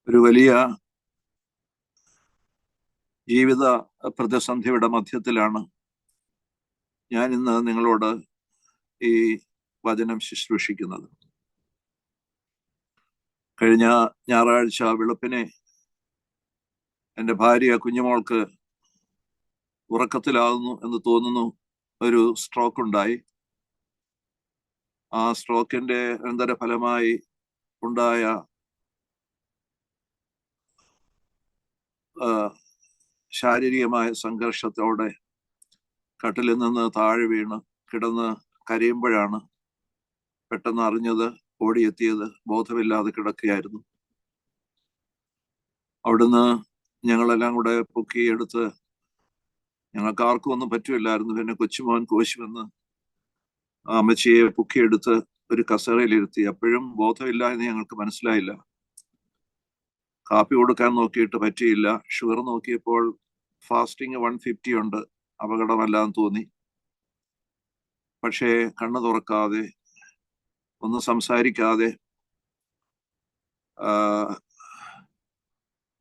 ഒരു വലിയ ജീവിത പ്രതിസന്ധിയുടെ മധ്യത്തിലാണ് ഞാൻ ഇന്ന് നിങ്ങളോട് ഈ വചനം ശുശ്രൂഷിക്കുന്നത്. കഴിഞ്ഞ ഞായറാഴ്ച വെളുപ്പിനെ എൻ്റെ ഭാര്യ കുഞ്ഞുമോൾക്ക് ഉറക്കത്തിലാകുന്നു എന്ന് തോന്നുന്നു ഒരു സ്ട്രോക്ക് ഉണ്ടായി. ആ സ്ട്രോക്കിന്റെ അനന്തരഫലമായി ഉണ്ടായ ശാരീരികമായ സംഘർഷത്തോടെ കട്ടിലിൽ നിന്ന് താഴെ വീണ് കിടന്ന് കരയുമ്പോഴാണ് പെട്ടെന്ന് അറിഞ്ഞത്, ഓടിയെത്തിയത്. ബോധമില്ലാതെ കിടക്കുകയായിരുന്നു. അവിടുന്ന് ഞങ്ങളെല്ലാം കൂടെ പൊക്കിയെടുത്ത്, ഞങ്ങൾക്ക് ആർക്കും ഒന്നും പറ്റുമില്ലായിരുന്നു. പിന്നെ കൊച്ചുമോൻ കോശുവെന്ന് അമ്മച്ചിയെ പൊക്കിയെടുത്ത് ഒരു കസേരയിലിരുത്തി. അപ്പോഴും ബോധമില്ല എന്ന് ഞങ്ങൾക്ക് മനസ്സിലായില്ല. കാപ്പി കൊടുക്കാൻ നോക്കിയിട്ട് പറ്റിയില്ല. ഷുഗർ നോക്കിയപ്പോൾ ഫാസ്റ്റിംഗ് 150 ഉണ്ട്. അപകടമല്ലാന്ന് തോന്നി. പക്ഷേ കണ്ണു തുറക്കാതെ, ഒന്നും സംസാരിക്കാതെ,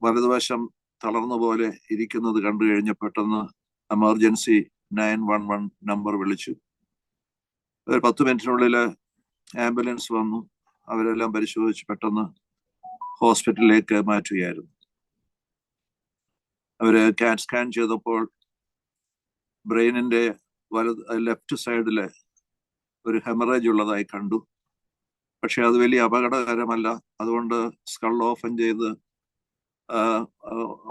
വലതുവശം തളർന്ന പോലെ ഇരിക്കുന്നത് കണ്ടു കഴിഞ്ഞ പെട്ടെന്ന് എമർജൻസി 911 നമ്പർ വിളിച്ചു. ഒരു 10 മിനിറ്റിനുള്ളിൽ ആംബുലൻസ് വന്നു. അവരെല്ലാം പരിശോധിച്ച് പെട്ടെന്ന് ഹോസ്പിറ്റലിലേക്ക് മാറ്റുകയായിരുന്നു. അവര് കാറ്റ് സ്കാൻ ചെയ്തപ്പോൾ ബ്രെയിനിന്റെ ലെഫ്റ്റ് സൈഡില് ഒരു ഹെമറേജ് ഉള്ളതായി കണ്ടു. പക്ഷെ അത് വലിയ അപകടകരമല്ല. അതുകൊണ്ട് സ്കൾ ഓപ്പൺ ചെയ്ത്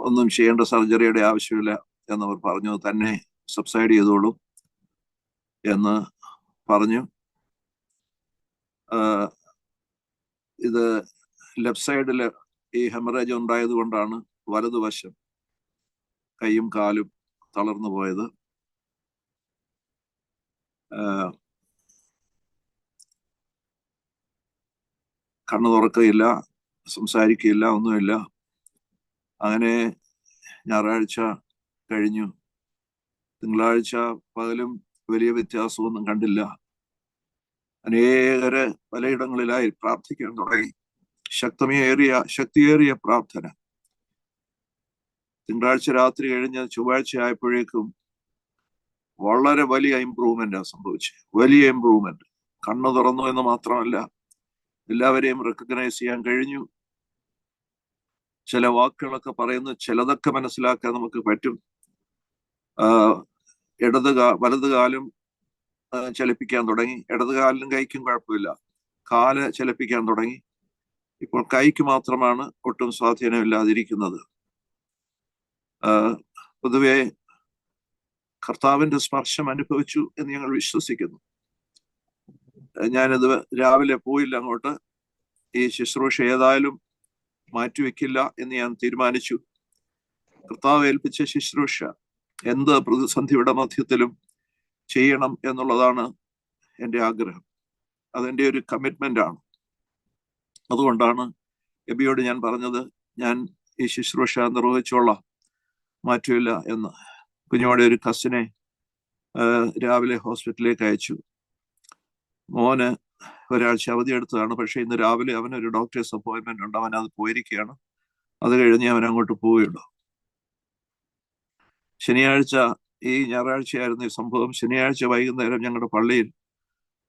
ഒന്നും ചെയ്യേണ്ട സർജറിയുടെ ആവശ്യമില്ല എന്നവർ പറഞ്ഞു. തന്നെ സബ്സൈഡ് ചെയ്തോളൂ എന്ന് പറഞ്ഞു. ഇത് ലെഫ്റ്റ് സൈഡില് ഈ ഹെമറേജ് ഉണ്ടായത് കൊണ്ടാണ് വലതുവശം കൈയും കാലും തളർന്നു പോയത്. കണ്ണു തുറക്കുകയില്ല, സംസാരിക്കുകയില്ല, ഒന്നുമില്ല. അങ്ങനെ ഞായറാഴ്ച കഴിഞ്ഞു. തിങ്കളാഴ്ച പകലും വലിയ വ്യത്യാസമൊന്നും കണ്ടില്ല. അനേകരെ പലയിടങ്ങളിലായി പ്രാർത്ഥിക്കാൻ തുടങ്ങി. ശക്തിയേറിയ പ്രാർത്ഥന. തിങ്കളാഴ്ച രാത്രി കഴിഞ്ഞ് ചൊവ്വാഴ്ച ആയപ്പോഴേക്കും വളരെ വലിയ ഇംപ്രൂവ്മെന്റാ സംഭവിച്ചത്. വലിയ ഇംപ്രൂവ്മെന്റ്. കണ്ണു തുറന്നു എന്ന് മാത്രമല്ല, എല്ലാവരെയും റെക്കഗ്നൈസ് ചെയ്യാൻ കഴിഞ്ഞു. ചില വാക്കുകളൊക്കെ പറയുന്നു, ചിലതൊക്കെ മനസ്സിലാക്കാൻ നമുക്ക് പറ്റും. വലതുകാലും ചലിപ്പിക്കാൻ തുടങ്ങി. ഇടതുകാലിനും കൈക്കും കുഴപ്പമില്ല. കാല് ചലിപ്പിക്കാൻ തുടങ്ങി. ഇപ്പോൾ കൈക്ക് മാത്രമാണ് ഒട്ടും സ്വാധീനമില്ലാതിരിക്കുന്നത്. പൊതുവെ കർത്താവിന്റെ സ്പർശം അനുഭവിച്ചു എന്ന് ഞങ്ങൾ വിശ്വസിക്കുന്നു. ഞാനിത് രാവിലെ പോയില്ല അങ്ങോട്ട്. ഈ ശുശ്രൂഷ ഏതായാലും മാറ്റിവെക്കില്ല എന്ന് ഞാൻ തീരുമാനിച്ചു. കർത്താവ് ഏൽപ്പിച്ച ശുശ്രൂഷ എന്ത് പ്രതിസന്ധിയുടെ മധ്യത്തിലും ചെയ്യണം എന്നുള്ളതാണ് എൻ്റെ ആഗ്രഹം. അതെൻ്റെ ഒരു കമ്മിറ്റ്മെന്റ് ആണ്. അതുകൊണ്ടാണ് എബിയോട് ഞാൻ പറഞ്ഞത്, ഞാൻ ഈ ശുശ്രൂഷ നിർവഹിച്ചോളാം, മാറ്റില്ല എന്ന്. കുഞ്ഞോടെ ഒരു കസിനെ രാവിലെ ഹോസ്പിറ്റലിലേക്ക് അയച്ചു. മോന് ഒരാഴ്ച അവധി എടുത്തതാണ്. പക്ഷെ ഇന്ന് രാവിലെ അവനൊരു ഡോക്ടേഴ്സ് അപ്പോയിന്റ്മെന്റ് ഉണ്ട്. അവൻ അത് പോയിരിക്കുകയാണ്. അത് കഴിഞ്ഞ് അവൻ അങ്ങോട്ട് പോവുകയുള്ളൂ. ശനിയാഴ്ച, ഈ ഞായറാഴ്ചയായിരുന്നു ഈ സംഭവം. ശനിയാഴ്ച വൈകുന്നേരം ഞങ്ങളുടെ പള്ളിയിൽ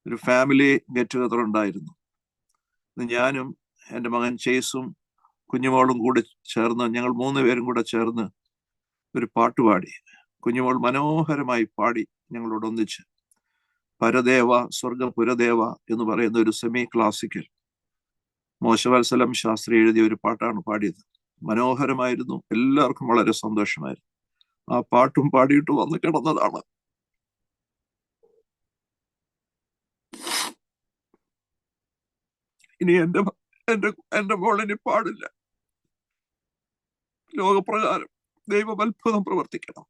ഒരു ഫാമിലി ഗെറ്റ് ടുഗദർ ഉണ്ടായിരുന്നു. ഞാനും എൻ്റെ മകൻ ചേസും കുഞ്ഞുമോളും കൂടി ചേർന്ന്, ഞങ്ങൾ 3 പേരും കൂടെ ചേർന്ന് ഒരു പാട്ട് പാടി. കുഞ്ഞുമോൾ മനോഹരമായി പാടി ഞങ്ങളോട് ഒന്നിച്ച്. പരദേവ സ്വർഗപുരദേവ എന്ന് പറയുന്ന ഒരു സെമി ക്ലാസിക്കൽ മോശവത്സലം ശാസ്ത്രി എഴുതിയ ഒരു പാട്ടാണ് പാടിയത്. മനോഹരമായിരുന്നു. എല്ലാവർക്കും വളരെ സന്തോഷമായിരുന്നു. ആ പാട്ടും പാടിയിട്ട് വന്ന് കിടന്നതാണ്. ഇനി എന്റെ മോളിനി പാടില്ല. ലോകപ്രകാരം ദൈവം അത്ഭുതം പ്രവർത്തിക്കണം.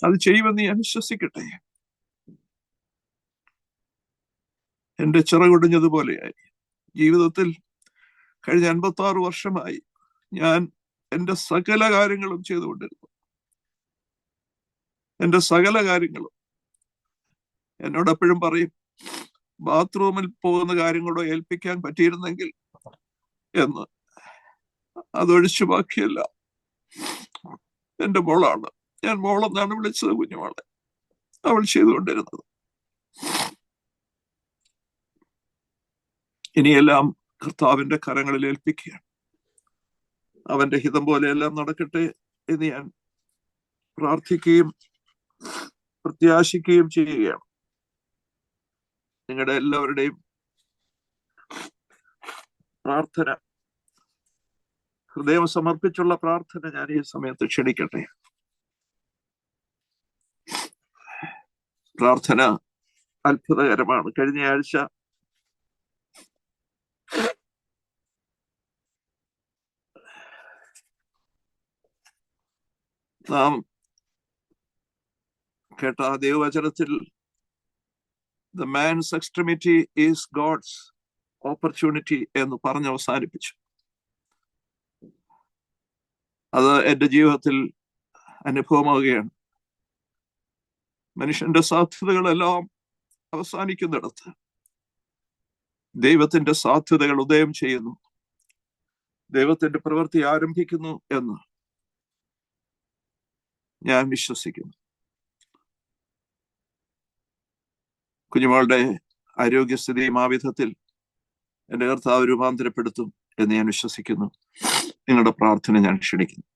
അത് ചെയ്യുമെന്ന് ഞാൻ വിശ്വസിക്കട്ടെ. എന്റെ ചിറകൊടിഞ്ഞതുപോലെയായി ജീവിതത്തിൽ കഴിഞ്ഞ 56 വർഷമായി ഞാൻ എൻ്റെ സകല കാര്യങ്ങളും ചെയ്തുകൊണ്ടിരുന്നു. എൻ്റെ സകല കാര്യങ്ങളും എന്നോട് എപ്പോഴും പറയും, ബാത്റൂമിൽ പോകുന്ന കാര്യം കൂടെ ഏൽപ്പിക്കാൻ പറ്റിയിരുന്നെങ്കിൽ എന്ന്. അതൊഴിച്ചു ബാക്കിയല്ല എന്റെ മോളാണ്. ഞാൻ മോളെന്നാണ് വിളിച്ചത് കുഞ്ഞുമോളെ. അവൾ ചെയ്തുകൊണ്ടിരുന്നത്. ഇനിയെല്ലാം കർത്താവിന്റെ കരങ്ങളിൽ ഏൽപ്പിക്കുകയാണ്. അവന്റെ ഹിതം പോലെയെല്ലാം നടക്കട്ടെ എന്ന് ഞാൻ പ്രാർത്ഥിക്കുകയും പ്രത്യാശിക്കുകയും ചെയ്യുകയാണ്. നിങ്ങളുടെ എല്ലാവരുടെയും പ്രാർത്ഥന, ഹൃദയം സമർപ്പിച്ചുള്ള പ്രാർത്ഥന ഞാൻ ഈ സമയത്ത് ക്ഷണിക്കട്ടെ. പ്രാർത്ഥന അത്ഭുതകരമാണ്. കഴിഞ്ഞ ആഴ്ച നാം കേട്ട ദൈവവചനത്തിൽ the man's extremity is God's opportunity എന്ന് പറഞ്ഞ് അവസാനിപ്പിച്ചു. അത് എൻ്റെ ജീവിതത്തിൽ അനുഭവമാവുകയാണ്. മനുഷ്യന്റെ സാധ്യതകളെല്ലാം അവസാനിക്കുന്നിടത്ത് ദൈവത്തിന്റെ സാധ്യതകൾ ഉദയം ചെയ്യുന്നു, ദൈവത്തിന്റെ പ്രവൃത്തി ആരംഭിക്കുന്നു എന്ന് ഞാൻ വിശ്വസിക്കുന്നു. കുഞ്ഞുമോളുടെ ആരോഗ്യസ്ഥിതിയും ആ വിധത്തിൽ എൻ്റെ കർത്താവ് രൂപാന്തരപ്പെടുത്തും എന്ന് ഞാൻ വിശ്വസിക്കുന്നു. നിങ്ങളുടെ പ്രാർത്ഥന ഞാൻ ക്ഷണിക്കുന്നു.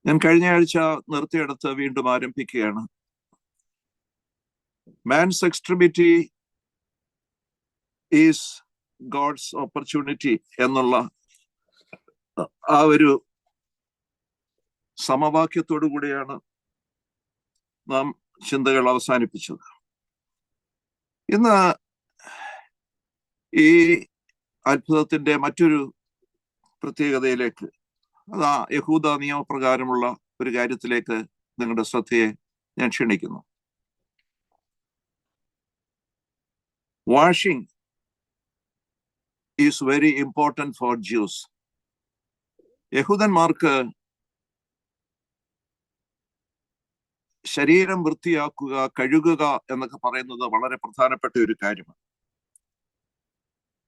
ഞാൻ കഴിഞ്ഞ ആഴ്ച നിർത്തിയെടുത്ത് വീണ്ടും ആരംഭിക്കുകയാണ്. Man's extremity is God's opportunity എന്നുള്ള ആ ഒരു സമവാക്യത്തോടു കൂടിയാണ് നാം ചിന്തകൾ അവസാനിപ്പിച്ചത്. ഇന്ന് ഈ അത്ഭുതത്തിന്റെ മറ്റൊരു പ്രത്യേകതയിലേക്ക്, അതാ യഹൂദ നിയമപ്രകാരമുള്ള ഒരു കാര്യത്തിലേക്ക് നിങ്ങളുടെ ശ്രദ്ധയെ ഞാൻ ക്ഷണിക്കുന്നു. Washing is very important for Jews. യഹൂദന്മാർക്ക് ശരീരം വൃത്തിയാക്കുക, കഴുകുക എന്നൊക്കെ പറയുന്നത് വളരെ പ്രധാനപ്പെട്ട ഒരു കാര്യമാണ്.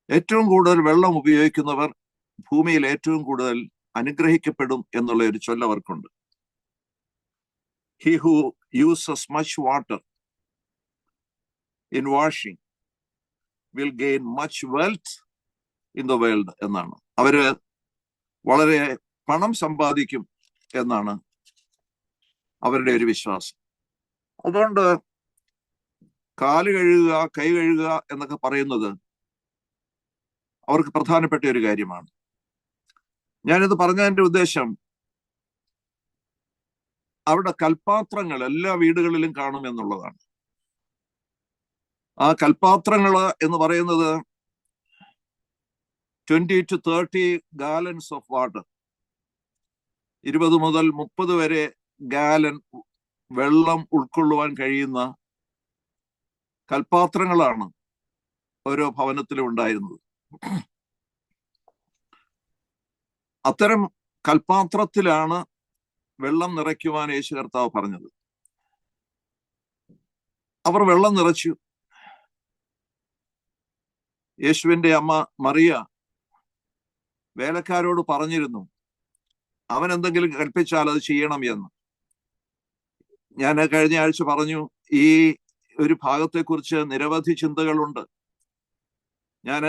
ഏറ്റവും കൂടുതൽ വെള്ളം ഉപയോഗിക്കുന്നവർ ഭൂമിയിൽ ഏറ്റവും കൂടുതൽ അനുഗ്രഹിക്കപ്പെടും എന്നുള്ള ഒരു ചൊല്ലവർക്കുണ്ട്. He who uses much water in washing will gain much wealth in the world എന്നാണ്. അവര് വളരെ പണം സമ്പാദിക്കും എന്നാണ് അവരുടെ ഒരു വിശ്വാസം. അതുകൊണ്ട് കാല് കഴുകുക, കൈ കഴുകുക എന്നൊക്കെ പറയുന്നത് അവർക്ക് പ്രധാനപ്പെട്ട ഒരു കാര്യമാണ്. ഞാനിത് പറഞ്ഞതിന്റെ ഉദ്ദേശം, അവിടെ കൽപാത്രങ്ങൾ എല്ലാ വീടുകളിലും കാണും എന്നുള്ളതാണ്. ആ കൽപാത്രങ്ങൾ എന്ന് പറയുന്നത് 20 to 30 gallons of water, 20 മുതൽ 30 വരെ ഗാലൻ വെള്ളം ഉൾക്കൊള്ളുവാൻ കഴിയുന്ന കൽപാത്രങ്ങളാണ് ഓരോ ഭവനത്തിലും ഉണ്ടായിരുന്നത്. അത്തരം കൽപാത്രത്തിലാണ് വെള്ളം നിറയ്ക്കുവാൻ യേശു കർത്താവ് പറഞ്ഞത്. അവർ വെള്ളം നിറച്ചു. യേശുവിന്റെ അമ്മ മറിയ വേലക്കാരോട് പറഞ്ഞിരുന്നു, അവൻ എന്തെങ്കിലും കൽപ്പിച്ചാൽ അത് ചെയ്യണം എന്ന്. ഞാൻ കഴിഞ്ഞ ആഴ്ച പറഞ്ഞു, ഈ ഒരു ഭാഗത്തെക്കുറിച്ച് നിരവധി ചിന്തകളുണ്ട്. ഞാൻ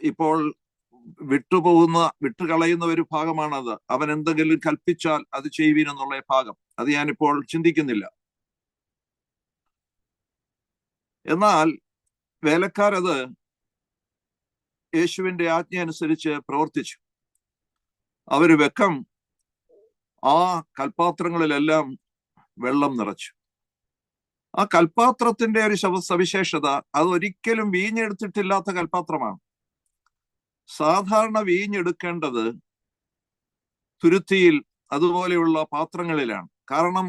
ഇപ്പോൾ വിട്ടുകളയുന്ന ഒരു ഭാഗമാണത്. അവൻ എന്തെങ്കിലും കൽപ്പിച്ചാൽ അത് ചെയ്യുവീൻ എന്നുള്ള ഭാഗം. അത് ഞാനിപ്പോൾ ചിന്തിക്കുന്നില്ല. എന്നാൽ വേലക്കാരത് യേശുവിന്റെ ആജ്ഞ അനുസരിച്ച് പ്രവർത്തിച്ചു. അവര് വെക്കം ആ കൽപാത്രങ്ങളിലെല്ലാം വെള്ളം നിറച്ചു. ആ കൽപാത്രത്തിന്റെ ഒരു സവിശേഷത, അത് ഒരിക്കലും വീഞ്ഞെടുത്തിട്ടില്ലാത്ത കൽപാത്രമാണ്. സാധാരണ വീഞ്ഞെടുക്കേണ്ടത് തുരുത്തിയിൽ അതുപോലെയുള്ള പാത്രങ്ങളിലാണ്. കാരണം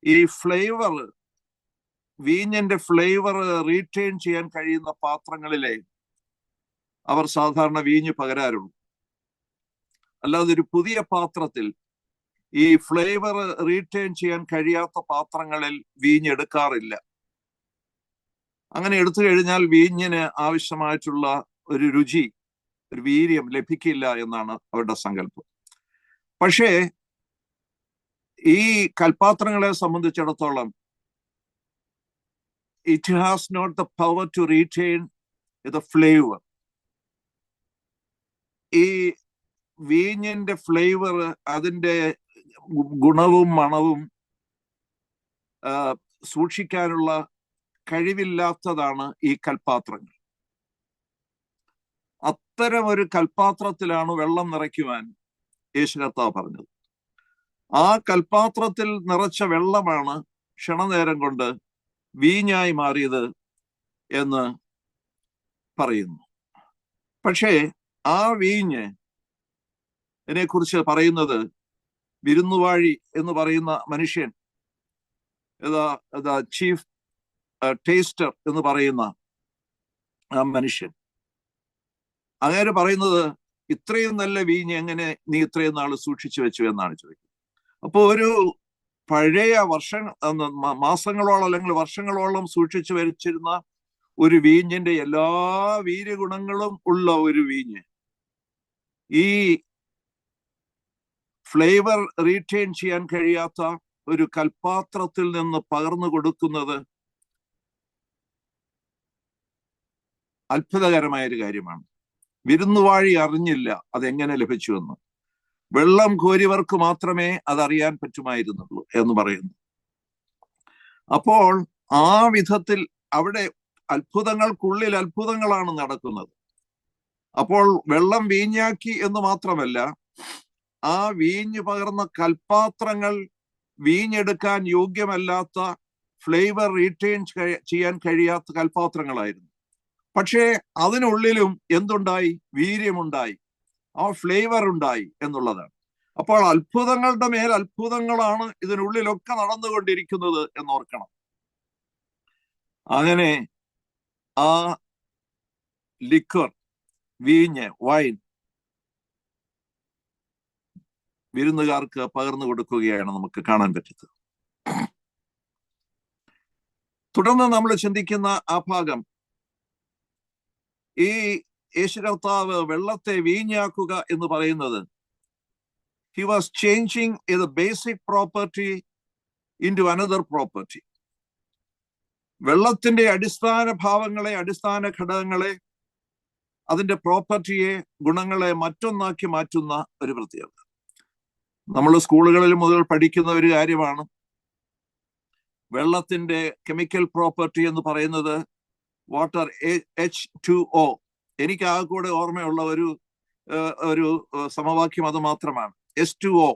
ഈ ഫ്ലേവർ, വീഞ്ഞിന്റെ ഫ്ലേവർ റീറ്റെയിൻ ചെയ്യാൻ കഴിയുന്ന പാത്രങ്ങളിലെ അവർ സാധാരണ വീഞ്ഞ് പകരാറുള്ളൂ. അല്ലാതെ ഒരു പുതിയ പാത്രത്തിൽ ഈ ഫ്ലേവർ റീറ്റെയിൻ ചെയ്യാൻ കഴിയാത്ത പാത്രങ്ങളിൽ വീഞ്ഞെടുക്കാറില്ല. അങ്ങനെ എടുത്തു കഴിഞ്ഞാൽ വീഞ്ഞിന് ആവശ്യമായിട്ടുള്ള ഒരു രുചി ഒരു വീര്യം ലഭിക്കില്ല എന്നാണ് അവരുടെ സങ്കല്പം. പക്ഷേ ഈ കൽപാത്രങ്ങളെ സംബന്ധിച്ചിടത്തോളം it has not the power to retain the flavour. ഈ വീഞ്ഞിന്റെ ഫ്ലേവർ, അതിന്റെ ഗുണവും മണവും സൂക്ഷിക്കാനുള്ള കഴിവില്ലാത്തതാണ് ഈ കൽപാത്രങ്ങൾ. അത്തരം ഒരു കൽപാത്രത്തിലാണ് വെള്ളം നിറയ്ക്കുവാൻ യേശു കർത്താവ് പറഞ്ഞത്. ആ കൽപാത്രത്തിൽ നിറച്ച വെള്ളമാണ് ക്ഷണനേരം കൊണ്ട് വീഞ്ഞായി മാറിയത് എന്ന് പറയുന്നു. പക്ഷേ ആ വീഞ്ഞ് ഇതിനെക്കുറിച്ച് പറയുന്നത് വിരുന്നുവാഴി എന്ന് പറയുന്ന മനുഷ്യൻ, ചീഫ് ടേസ്റ്റർ എന്ന് പറയുന്ന ആ മനുഷ്യൻ, അങ്ങനെ പറയുന്നത് ഇത്രയും നല്ല വീഞ്ഞ് എങ്ങനെ നീ ഇത്രയും നാൾ സൂക്ഷിച്ചു വെച്ചു എന്നാണ് ചോദിക്കുന്നത്. അപ്പോൾ ഒരു പഴയ മാസങ്ങളോളം അല്ലെങ്കിൽ വർഷങ്ങളോളം സൂക്ഷിച്ചു വെച്ചിരുന്ന ഒരു വീഞ്ഞിന്റെ എല്ലാ വീര്യഗുണങ്ങളും ഉള്ള ഒരു വീഞ്ഞ് ഈ ഫ്ലേവർ റീറ്റെയിൻ ചെയ്യാൻ കഴിയാത്ത ഒരു കൽപാത്രത്തിൽ നിന്ന് പകർന്നു കൊടുക്കുന്നത് അത്ഭുതകരമായ ഒരു കാര്യമാണ്. വിരുന്നുവാഴി അറിഞ്ഞില്ല അതെങ്ങനെ ലഭിച്ചുവെന്ന്. വെള്ളം കോരിയവർക്ക് മാത്രമേ അതറിയാൻ പറ്റുമായിരുന്നുള്ളൂ എന്ന് പറയുന്നു. അപ്പോൾ ആ വിധത്തിൽ അവിടെ അത്ഭുതങ്ങൾക്കുള്ളിൽ അത്ഭുതങ്ങളാണ് നടക്കുന്നത്. അപ്പോൾ വെള്ളം വീഞ്ഞാക്കി എന്ന് മാത്രമല്ല, ആ വീഞ്ഞ് പകർന്ന കൽപാത്രങ്ങൾ വീഞ്ഞെടുക്കാൻ യോഗ്യമല്ലാത്ത, ഫ്ലേവർ റീറ്റെയിൻ ചെയ്യാൻ കഴിയാത്ത കൽപാത്രങ്ങളായിരുന്നു. പക്ഷേ അതിനുള്ളിലും എന്തുണ്ടായി? വീര്യമുണ്ടായി, ആ ഫ്ലേവർ ഉണ്ടായി എന്നുള്ളതാണ്. അപ്പോൾ അത്ഭുതങ്ങളുടെ മേൽ അത്ഭുതങ്ങളാണ് ഇതിനുള്ളിലൊക്കെ നടന്നുകൊണ്ടിരിക്കുന്നത് എന്നോർക്കണം. അങ്ങനെ ആ ലിക്വർ, വീഞ്ഞ്, വൈൻ വിരുന്നുകാർക്ക് പകർന്നു കൊടുക്കുകയാണ് നമുക്ക് കാണാൻ പറ്റുന്നത്. തുടർന്ന് നമ്മൾ ചിന്തിക്കുന്ന ആ ഭാഗം, ഈ യേശു കർത്താവ് വെള്ളത്തെ വീഞ്ഞാക്കുക എന്ന് പറയുന്നത്, he was changing the basic property into another property. വെള്ളത്തിന്റെ അടിസ്ഥാന ഭാവങ്ങളെ, അടിസ്ഥാന ഘടകങ്ങളെ, അതിന്റെ പ്രോപ്പർട്ടിയെ, ഗുണങ്ങളെ മറ്റൊന്നാക്കി മാറ്റുന്ന ഒരു പ്രത്യേകത. നമ്മൾ സ്കൂളുകളിൽ മുതൽ പഠിക്കുന്ന ഒരു കാര്യമാണ്. വെള്ളത്തിന്റെ കെമിക്കൽ പ്രോപ്പർട്ടി എന്ന് പറയുന്നത് വാട്ടർ, H2O. എനിക്ക് ആകെ കൂടെ ഓർമ്മയുള്ള ഒരു സമവാക്യം അത് മാത്രമാണ്, H2O,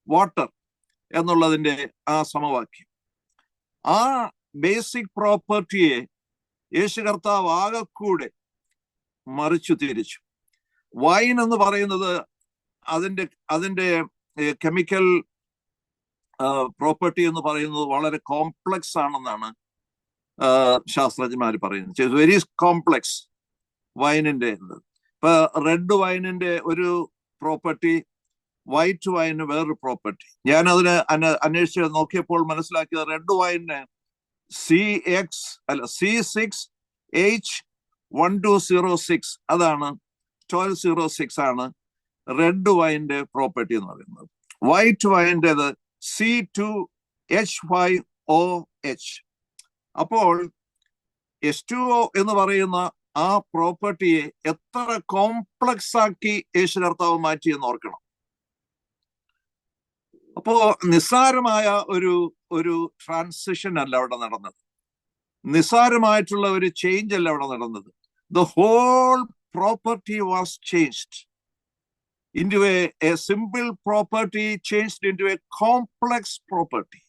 വാട്ടർ എന്നുള്ളതിന്റെ ആ സമവാക്യം. ആ ബേസിക് പ്രോപ്പർട്ടിയെ യേശു കർത്താവ് ആകെക്കൂടെ മറിച്ചു തിരിച്ചു. വൈൻ എന്ന് പറയുന്നത് അതിന്റെ കെമിക്കൽ പ്രോപ്പർട്ടി എന്ന് പറയുന്നത് വളരെ കോംപ്ലക്സ് ആണെന്നാണ് ശാസ്ത്രജ്ഞന്മാർ പറയുന്നത്. വെരി കോംപ്ലക്സ് വൈനിന്റെ. ഇപ്പൊ റെഡ് വൈനിന്റെ ഒരു പ്രോപ്പർട്ടി, വൈറ്റ് വൈന് വേറൊരു പ്രോപ്പർട്ടി. ഞാൻ അതിന് അന്വേഷിച്ച് നോക്കിയപ്പോൾ മനസ്സിലാക്കിയത് റെഡ് വൈനിന് C6H1206 അതാണ് 1206 ആണ് റെഡ് വൈൻ്റെ പ്രോപ്പർട്ടി എന്ന് പറയുന്നത്. വൈറ്റ് വൈൻ്റെത് C2H5OH. അപ്പോൾ H2O എന്ന് പറയുന്ന ആ പ്രോപ്പർട്ടിയെ എത്ര കോംപ്ലക്സ് ആക്കി യേശു കർത്താവ് മാറ്റി എന്ന് ഓർക്കണം. അപ്പോ നിസ്സാരമായ ഒരു ട്രാൻസിഷൻ അല്ല അവിടെ നടന്നത്, നിസ്സാരമായിട്ടുള്ള ഒരു ചേഞ്ച് അല്ല അവിടെ നടന്നത്. The whole property was changed into a simple property, changed into a complex property.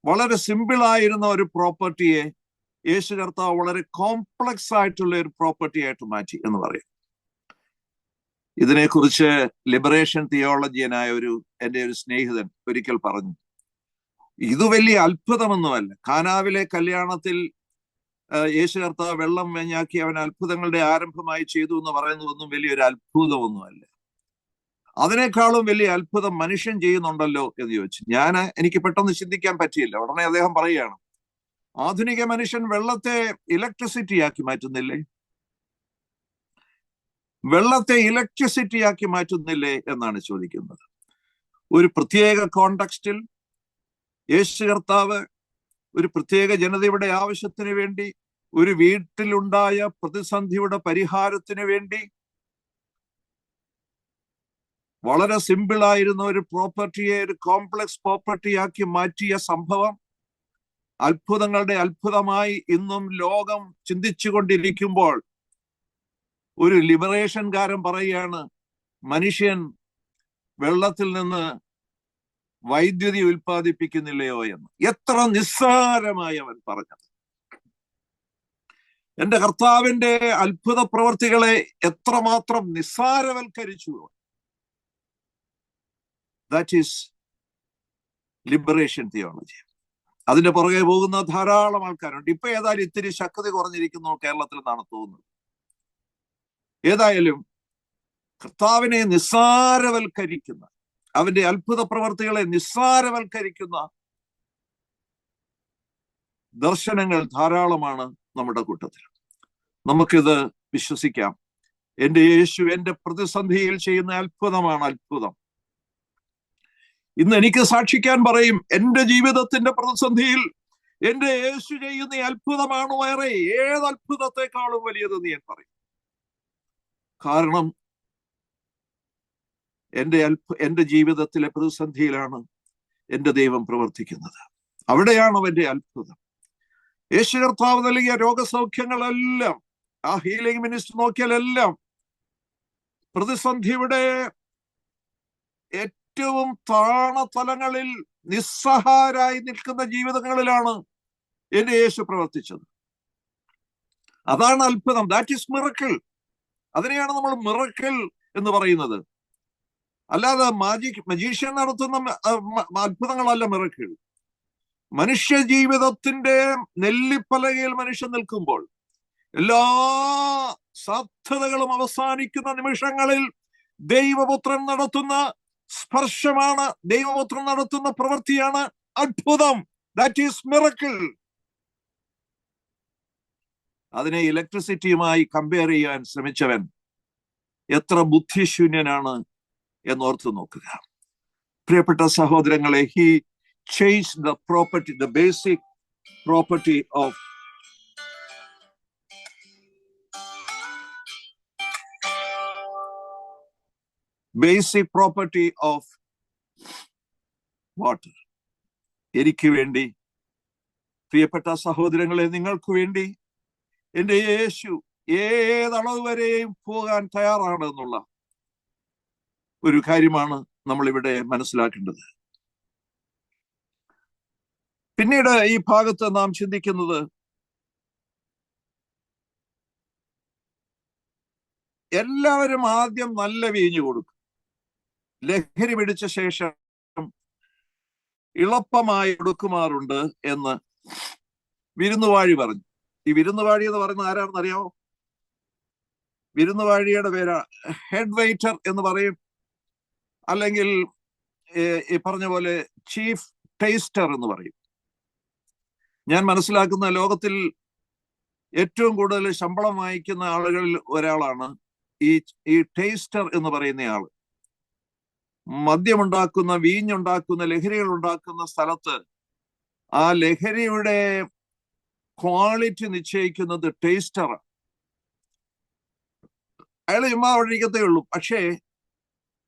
വളരെ സിമ്പിൾ ആയിരുന്ന ഒരു പ്രോപ്പർട്ടിയെ യേശു കർത്താവ് വളരെ കോംപ്ലക്സ് ആയിട്ടുള്ള ഒരു പ്രോപ്പർട്ടി ആയിട്ട് മാറ്റി എന്ന് പറയും. ഇതിനെക്കുറിച്ച് ലിബറേഷൻ തിയോളജിയനായ എൻ്റെ ഒരു സ്നേഹിതൻ ഒരിക്കൽ പറഞ്ഞു, ഇത് വലിയ അത്ഭുതമൊന്നുമല്ല. കാനാവിലെ കല്യാണത്തിൽ യേശു കർത്താവ് വെള്ളം വീഞ്ഞാക്കി അവൻ അത്ഭുതങ്ങളുടെ ആരംഭമായി ചെയ്തു എന്ന് പറയുന്നതൊന്നും വലിയൊരു അത്ഭുതമൊന്നുമല്ല. അതിനേക്കാളും വലിയ അത്ഭുതം മനുഷ്യൻ ചെയ്യുന്നുണ്ടല്ലോ എന്ന് ചോദിച്ചു. എനിക്ക് പെട്ടെന്ന് ചിന്തിക്കാൻ പറ്റിയില്ല. ഉടനെ അദ്ദേഹം പറയുകയാണ്, ആധുനിക മനുഷ്യൻ വെള്ളത്തെ ഇലക്ട്രിസിറ്റി ആക്കി മാറ്റുന്നില്ലേ? വെള്ളത്തെ ഇലക്ട്രിസിറ്റി ആക്കി മാറ്റുന്നില്ലേ എന്നാണ് ചോദിക്കുന്നത്. ഒരു പ്രത്യേക കോണ്ടെക്സ്റ്റിൽ യേശു കർത്താവ് ഒരു പ്രത്യേക ജനതയുടെ ആവശ്യത്തിന് വേണ്ടി, ഒരു വീട്ടിലുണ്ടായ പ്രതിസന്ധിയുടെ പരിഹാരത്തിന് വേണ്ടി വളരെ സിമ്പിളായിരുന്ന ഒരു പ്രോപ്പർട്ടിയെ ഒരു കോംപ്ലക്സ് പ്രോപ്പർട്ടിയാക്കി മാറ്റിയ സംഭവം അത്ഭുതങ്ങളുടെ അത്ഭുതമായി ഇന്നും ലോകം ചിന്തിച്ചു കൊണ്ടിരിക്കുമ്പോൾ ഒരു ലിബറേഷൻകാരൻ പറയുകയാണ്, മനുഷ്യൻ വെള്ളത്തിൽ നിന്ന് വൈദ്യുതി ഉൽപ്പാദിപ്പിക്കുന്നില്ലയോ എന്ന്. എത്ര നിസ്സാരമായി അവൻ പറഞ്ഞത്! എന്റെ കർത്താവിന്റെ അത്ഭുത പ്രവർത്തികളെ എത്രമാത്രം നിസ്സാരവൽക്കരിച്ചു! That is liberation theology. അതിന്റെ പുറകെ പോകുന്ന ധാരാളം ആൾക്കാരുണ്ട്. ഇപ്പൊ ഏതായാലും ഇത്തിരി ശക്തി കുറഞ്ഞിരിക്കുന്നു കേരളത്തിൽ നിന്നാണ് തോന്നുന്നത്. ഏതായാലും കർത്താവിനെ നിസ്സാരവൽക്കരിക്കുന്ന, അവന്റെ അത്ഭുത പ്രവർത്തികളെ നിസ്സാരവൽക്കരിക്കുന്ന ദർശനങ്ങൾ ധാരാളമാണ് നമ്മുടെ കൂട്ടത്തിൽ. നമുക്കിത് വിശ്വസിക്കാം. എന്റെ യേശു എന്റെ പ്രതിസന്ധിയിൽ ചെയ്യുന്ന അത്ഭുതമാണ് അത്ഭുതം. ഇന്ന് എനിക്ക് സാക്ഷിക്കാൻ പറയും, എന്റെ ജീവിതത്തിന്റെ പ്രതിസന്ധിയിൽ എന്റെ യേശു ചെയ്യുന്ന അത്ഭുതമാണ് വേറെ ഏത് അത്ഭുതത്തെക്കാളും വലിയതെന്ന് ഞാൻ പറയും. കാരണം എന്റെ ജീവിതത്തിലെ പ്രതിസന്ധിയിലാണ് എന്റെ ദൈവം പ്രവർത്തിക്കുന്നത്. അവിടെയാണ് അവന്റെ അത്ഭുതം. യേശു കർത്താവ് നൽകിയ രോഗസൗഖ്യങ്ങളെല്ലാം, ആ ഹീലിംഗ് മിനിസ്റ്റർ നോക്കിയാലെല്ലാം പ്രതിസന്ധിയുടെ ഏറ്റവും താണതലങ്ങളിൽ നിസ്സഹാരായി നിൽക്കുന്ന ജീവിതങ്ങളിലാണ് എന്റെ യേശു പ്രവർത്തിച്ചത്. അതാണ് അത്ഭുതം. That is miracle. അതിനെയാണ് നമ്മൾ മിറക്കിൾ എന്ന് പറയുന്നത്. അല്ലാതെ മജീഷ്യൻ നടത്തുന്ന അത്ഭുതങ്ങളല്ല മിറക്കിൾ. മനുഷ്യ ജീവിതത്തിന്റെ നെല്ലിപ്പലകയിൽ മനുഷ്യൻ നിൽക്കുമ്പോൾ എല്ലാ സാധ്യതകളും അവസാനിക്കുന്ന നിമിഷങ്ങളിൽ ദൈവപുത്രൻ നടത്തുന്ന സ്പർശമാണ്, ദൈവപുത്രൻ നടത്തുന്ന പ്രവൃത്തിയാണ് അത്ഭുതം. That is miracle. അതിനെ ഇലക്ട്രിസിറ്റിയുമായി കമ്പയർ ചെയ്യാൻ ശ്രമിച്ചവൻ എത്ര ബുദ്ധിശൂന്യനാണ് എന്നോർത്ത് നോക്കുക. പ്രിയപ്പെട്ട സഹോദരങ്ങളെ, he changed the property, the basic property of water. എനിക്ക് വേണ്ടി, പ്രിയപ്പെട്ട സഹോദരങ്ങളെ, നിങ്ങൾക്ക് വേണ്ടി എന്റെ യേശു ഏതളവ് വരെയും പോകാൻ തയ്യാറാണ് എന്നുള്ള ഒരു കാര്യമാണ് നമ്മൾ ഇവിടെ മനസ്സിലാക്കേണ്ടത്. പിന്നീട് ഈ ഭാഗത്ത് നാം ചിന്തിക്കുന്നത്, എല്ലാവരും ആദ്യം നല്ല വീഞ്ഞു കൊടുക്കും, ലഹരി പിടിച്ച ശേഷം ഇളപ്പമായി കൊടുക്കുമാറുണ്ട് എന്ന് വിരുന്നുവാഴി പറഞ്ഞു. ഈ വിരുന്നുവാഴി എന്ന് പറയുന്നത് ആരാണെന്ന് അറിയാമോ? വിരുന്നുവാഴിയുടെ പേര് ഹെഡ് വെയിറ്റർ എന്ന് പറയും, അല്ലെങ്കിൽ ഈ പറഞ്ഞ പോലെ ചീഫ് ടേസ്റ്റർ എന്ന് പറയും. ഞാൻ മനസ്സിലാക്കുന്ന ലോകത്തിൽ ഏറ്റവും കൂടുതൽ ശമ്പളം വാങ്ങിക്കുന്ന ആളുകളിൽ ഒരാളാണ് ഈ ടേസ്റ്റർ എന്ന് പറയുന്ന ആള്. മദ്യമുണ്ടാക്കുന്ന, വീഞ്ഞുണ്ടാക്കുന്ന, ലഹരികൾ ഉണ്ടാക്കുന്ന സ്ഥലത്ത് ആ ലഹരിയുടെ ക്വാളിറ്റി നിശ്ചയിക്കുന്നത് ടേസ്റ്ററാണ്. അയാൾ ചുമ്മാ ഒഴിക്കത്തേ ഉള്ളൂ, പക്ഷേ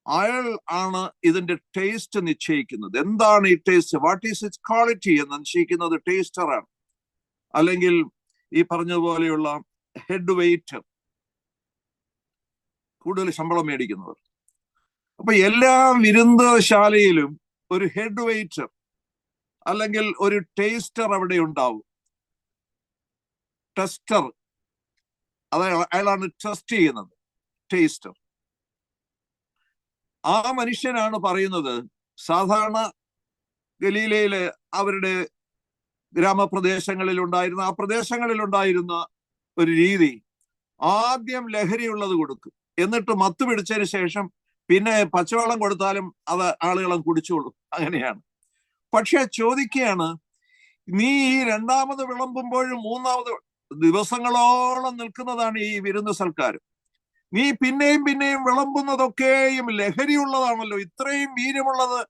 അയാൾ ആണ് ഇതിന്റെ ടേസ്റ്റ് നിശ്ചയിക്കുന്നത്. എന്താണ് ഈ taste, what is it's quality എന്ന് നിശ്ചയിക്കുന്നത് ടേസ്റ്ററാണ്. അല്ലെങ്കിൽ ഈ പറഞ്ഞതുപോലെയുള്ള ഹെഡ് വെയിറ്റർ, കൂടുതൽ ശമ്പളം മേടിക്കുന്നവർ. അപ്പൊ എല്ലാ വിരുന്നുശാലയിലും ഒരു ഹെഡ് വെയിറ്റർ അല്ലെങ്കിൽ ഒരു ടേസ്റ്റർ അവിടെ ഉണ്ടാവും. ടെസ്റ്റർ, അയാളാണ് ടെസ്റ്റ് ചെയ്യുന്നത്, ടേസ്റ്റർ. ആ മനുഷ്യനാണ് പറയുന്നത്, സാധാരണ ഗലീലയിലെ അവരുടെ ഗ്രാമപ്രദേശങ്ങളിൽ ഉണ്ടായിരുന്ന ഒരു രീതി, ആദ്യം ലഹരിയുള്ളത് കൊടുക്കും, എന്നിട്ട് മത്ത് പിടിച്ചതിന് ശേഷം പിന്നെ പച്ചവെള്ളം കൊടുത്താലും അത് ആളുകളും കുടിച്ചോളും. അങ്ങനെയാണ്. പക്ഷെ ചോദിക്കുകയാണ്, നീ ഈ രണ്ടാമത് വിളമ്പുമ്പോഴും മൂന്നാമത് ദിവസങ്ങളോളം നിൽക്കുന്നതാണ് ഈ വിരുന്ന് സൽക്കാരം. നീ പിന്നെയും പിന്നെയും വിളമ്പുന്നതൊക്കെയും ലഹരിയുള്ളതാണല്ലോ. ഇത്രയും വീര്യമുള്ളത്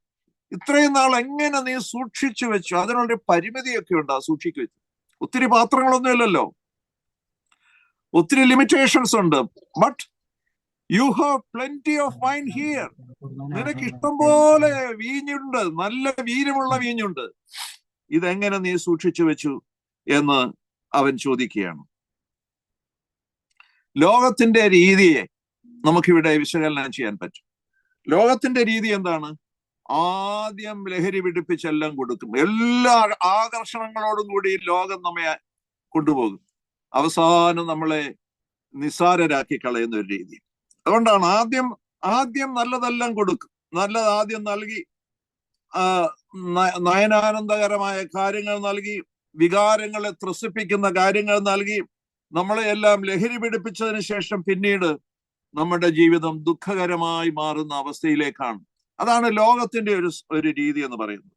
ഇത്രയും നാൾ എങ്ങനെ നീ സൂക്ഷിച്ചു വെച്ചു? അതിനൊരു പരിമിതിയൊക്കെ ഉണ്ട്. സൂക്ഷിച്ചു വെച്ചു. ഒത്തിരി പാത്രങ്ങളൊന്നും ഇല്ലല്ലോ, ഒത്തിരി ലിമിറ്റേഷൻസ് ഉണ്ട്. But you have plenty of wine here. നിനക്ക് ഇഷ്ടം പോലെ വീഞ്ഞുണ്ട്, നല്ല വീര്യമുള്ള വീഞ്ഞുണ്ട്. ഇതെങ്ങനെ നീ സൂക്ഷിച്ചു വെച്ചു എന്ന് അവൻ ചോദിക്കുകയാണ്. ലോകത്തിന്റെ രീതിയെ നമുക്കിവിടെ വിശകലനം ചെയ്യാൻ പറ്റും. ലോകത്തിന്റെ രീതി എന്താണ്? ആദ്യം ലഹരി പിടിപ്പിച്ചെല്ലാം കൊടുക്കും. എല്ലാ ആകർഷണങ്ങളോടും കൂടി ലോകം നമ്മെ കൊണ്ടുപോകും. അവസാനം നമ്മളെ നിസ്സാരരാക്കി കളയുന്ന ഒരു രീതി. അതുകൊണ്ടാണ് ആദ്യം നല്ലതെല്ലാം കൊടുക്കും. നല്ലത് ആദ്യം നൽകി, നയനാനന്ദകരമായ കാര്യങ്ങൾ നൽകി, വികാരങ്ങളെ ത്രസിപ്പിക്കുന്ന കാര്യങ്ങൾ നൽകി നമ്മളെ എല്ലാം ലഹരി പിടിപ്പിച്ചതിന് ശേഷം പിന്നീട് നമ്മുടെ ജീവിതം ദുഃഖകരമായി മാറുന്ന അവസ്ഥയിലേക്കാണ്. അതാണ് ലോകത്തിന്റെ ഒരു രീതി എന്ന് പറയുന്നത്.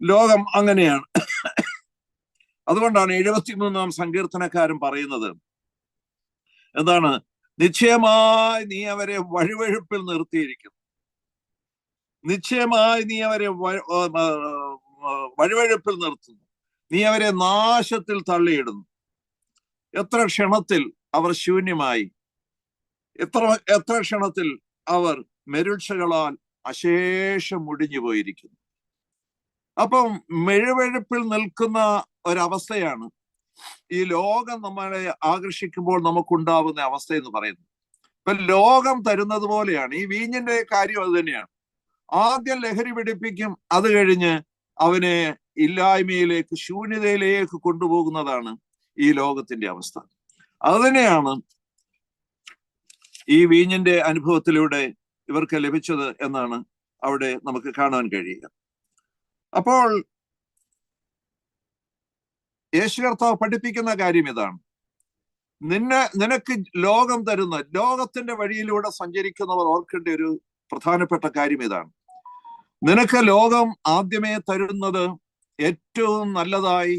ലോകം അങ്ങനെയാണ്. അതുകൊണ്ടാണ് 73-ാം സങ്കീർത്തനക്കാരൻ പറയുന്നത് എന്താണ്? നിശ്ചയമായി നീ അവരെ വഴുവഴുപ്പിൽ നിർത്തിയിരിക്കുന്നു. നിശ്ചയമായി നീ അവരെ വഴുവഴുപ്പിൽ നിർത്തുന്നു. നീ അവരെ നാശത്തിൽ തള്ളിയിടുന്നു. എത്ര ക്ഷണത്തിൽ അവർ ശൂന്യമായി, എത്ര ക്ഷണത്തിൽ അവർ മെരുൾച്ചകളാൽ അശേഷം മുടിഞ്ഞു പോയിരിക്കുന്നു. അപ്പം മെഴുവഴുപ്പിൽ നിൽക്കുന്ന ഒരവസ്ഥയാണ് ഈ ലോകം നമ്മളെ ആകർഷിക്കുമ്പോൾ നമുക്കുണ്ടാവുന്ന അവസ്ഥ എന്ന് പറയുന്നത്. ഇപ്പൊ ലോകം തരുന്നത് പോലെയാണ് ഈ വീഞ്ഞിന്റെ കാര്യം. അത് തന്നെയാണ്. ആദ്യം ലഹരി പിടിപ്പിക്കും, അത് കഴിഞ്ഞ് അവനെ ഇല്ലായ്മയിലേക്ക്, ശൂന്യതയിലേക്ക് കൊണ്ടുപോകുന്നതാണ് ഈ ലോകത്തിന്റെ അവസ്ഥ. അത് തന്നെയാണ് ഈ വീഞ്ഞിന്റെ അനുഭവത്തിലൂടെ ഇവർക്ക് ലഭിച്ചത് എന്നാണ് അവിടെ നമുക്ക് കാണാൻ കഴിയുക. അപ്പോൾ യേശു കർത്താവ് പഠിപ്പിക്കുന്ന കാര്യം ഇതാണ്. നിനക്ക് ലോകം തരുന്ന, ലോകത്തിന്റെ വഴിയിലൂടെ സഞ്ചരിക്കുന്നവർ ഓർക്കേണ്ട ഒരു പ്രധാനപ്പെട്ട കാര്യം ഇതാണ്. നിനക്ക് ലോകം ആദ്യമേ തരുന്നത് ഏറ്റവും നല്ലതായി,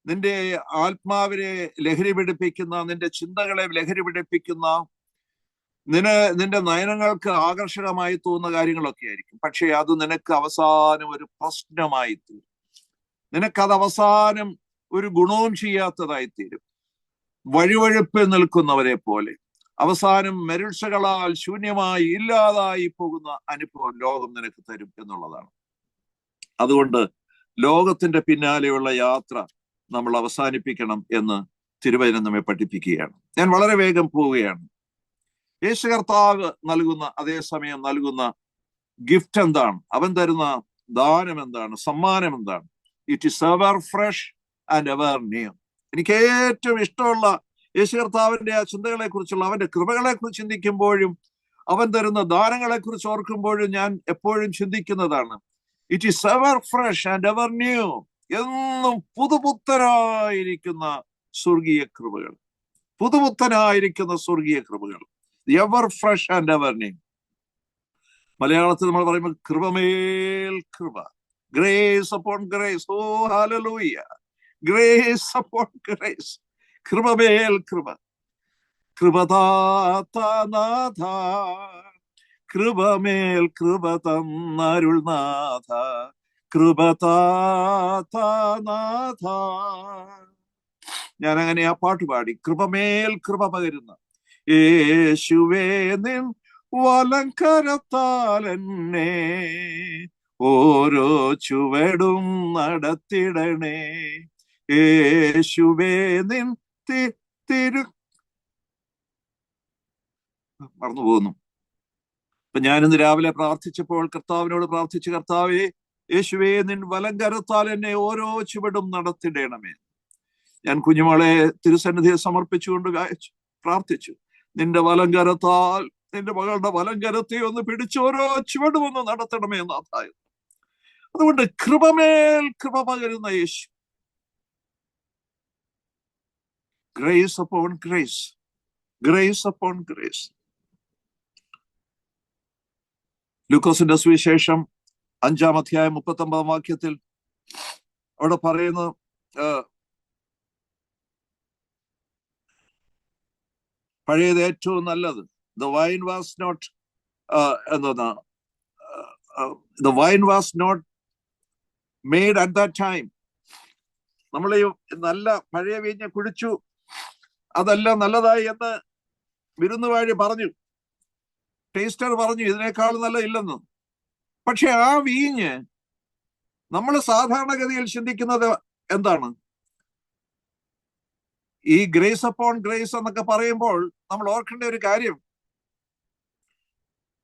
നിന്റെ ആത്മാവിനെ ലഹരി പിടിപ്പിക്കുന്ന, നിന്റെ ചിന്തകളെ ലഹരി പിടിപ്പിക്കുന്ന, നിന്റെ നയനങ്ങൾക്ക് ആകർഷകമായി തോന്നുന്ന കാര്യങ്ങളൊക്കെ ആയിരിക്കും. പക്ഷെ അത് നിനക്ക് അവസാനം ഒരു പ്രശ്നമായി തീരും. നിനക്കത് അവസാനം ഒരു ഗുണവും ചെയ്യാത്തതായി തീരും. വഴുവഴുപ്പിൽ നിൽക്കുന്നവരെ പോലെ അവസാനം മെരുൾച്ചകളാൽ ശൂന്യമായി ഇല്ലാതായി പോകുന്ന അനുഭവം ലോകം നിനക്ക് തരും എന്നുള്ളതാണ്. അതുകൊണ്ട് ലോകത്തിന്റെ പിന്നാലെയുള്ള യാത്ര നമ്മൾ അവസാനിപ്പിക്കണം എന്ന് തിരുവചനം നമ്മെ പഠിപ്പിക്കുകയാണ്. ഞാൻ വളരെ വേഗം പോവുകയാണ്. യേശു കർത്താവ് നൽകുന്ന, അതേസമയം നൽകുന്ന ഗിഫ്റ്റ് എന്താണ്? അവൻ തരുന്ന ദാനം എന്താണ്? സമ്മാനം എന്താണ്? It is ever fresh and ever new. എനിക്ക് ഏറ്റവും ഇഷ്ടമുള്ള യേശു കർത്താവിന്റെ ആ ചിന്തകളെ കുറിച്ചുള്ള, അവന്റെ കൃപകളെ കുറിച്ച് ചിന്തിക്കുമ്പോഴും അവൻ തരുന്ന ദാനങ്ങളെ കുറിച്ച് ഓർക്കുമ്പോഴും ഞാൻ എപ്പോഴും ചിന്തിക്കുന്നതാണ്, it is ever fresh and ever new. എന്നും പുതുപുത്തനായിരിക്കുന്ന സ്വർഗീയ കൃപകൾ, പുതുപുത്തനായിരിക്കുന്ന സ്വർഗീയ കൃപകൾ. Ever fresh and ever new. മലയാളത്തിൽ നമ്മൾ പറയുമ്പോൾ കൃപമേൽ കൃപ, grace upon grace. Oh hallelujah, grace upon grace. കൃപമേൽ കൃപ. കൃപദാതനാഥ, കൃപമേൽ കൃപ തന്നരുൾനാഥ, കൃപദാതനാഥ. ഞാൻ അങ്ങനെ ആ പാട്ട് പാടി. കൃപമേൽ കൃപ പകരുന്ന യേശുവേ, നിൻ വലങ്കരത്താൽ എന്നെ ഓരോ ചുവടും നടത്തിടണേ. യേശുവേ, നിൻ മറന്നു പോകുന്നു. ഇപ്പൊ ഞാനിന്ന് രാവിലെ പ്രാർത്ഥിച്ചപ്പോൾ കർത്താവിനോട് പ്രാർത്ഥിച്ചു, കർത്താവേ, യേശുവേ, നിൻ വലങ്കരത്താൽ എന്നെ ഓരോ ചുവടും നടത്തിടണമേ. ഞാൻ കുഞ്ഞുമോളെ തിരുസന്നിധിയെ സമർപ്പിച്ചുകൊണ്ട് പ്രാർത്ഥിച്ചു, നിന്റെ വലങ്കരത്താൽ, നിന്റെ മകളുടെ വലങ്കരത്തെ ഒന്ന് പിടിച്ച് ഓരോ ചുവടും ഒന്ന് നടത്തണമേ എന്നാഥായത്. അതുകൊണ്ട് കൃപമേൽ കൃപ പകരുന്ന യേശു. Grace upon grace, grace upon grace. ലൂക്കോസിന്റെ സുവിശേഷം 5-ാം അധ്യായം 39-ാം വാക്യത്തിൽ അവിടെ പഴയത് ഏറ്റവും നല്ലത്. ദ വൈൻ വാസ് നോട്ട് എന്താ the wine was not made at that time. നമ്മൾ ഈ നല്ല പഴയ വീഞ്ഞ് കുടിച്ചു, അതെല്ലാം നല്ലതായി എന്ന് വിരുന്നുവാഴി പറഞ്ഞു, ടേസ്റ്റർ പറഞ്ഞു ഇതിനേക്കാൾ നല്ല ഇല്ലെന്ന്. പക്ഷെ ആ വീഞ്ഞ് നമ്മൾ സാധാരണഗതിയിൽ ചിന്തിക്കുന്നത് എന്താണ്? ഈ ഗ്രേസ് അപ്പോൺ ഗ്രേസ് എന്നൊക്കെ പറയുമ്പോൾ നമ്മൾ ഓർക്കേണ്ട ഒരു കാര്യം,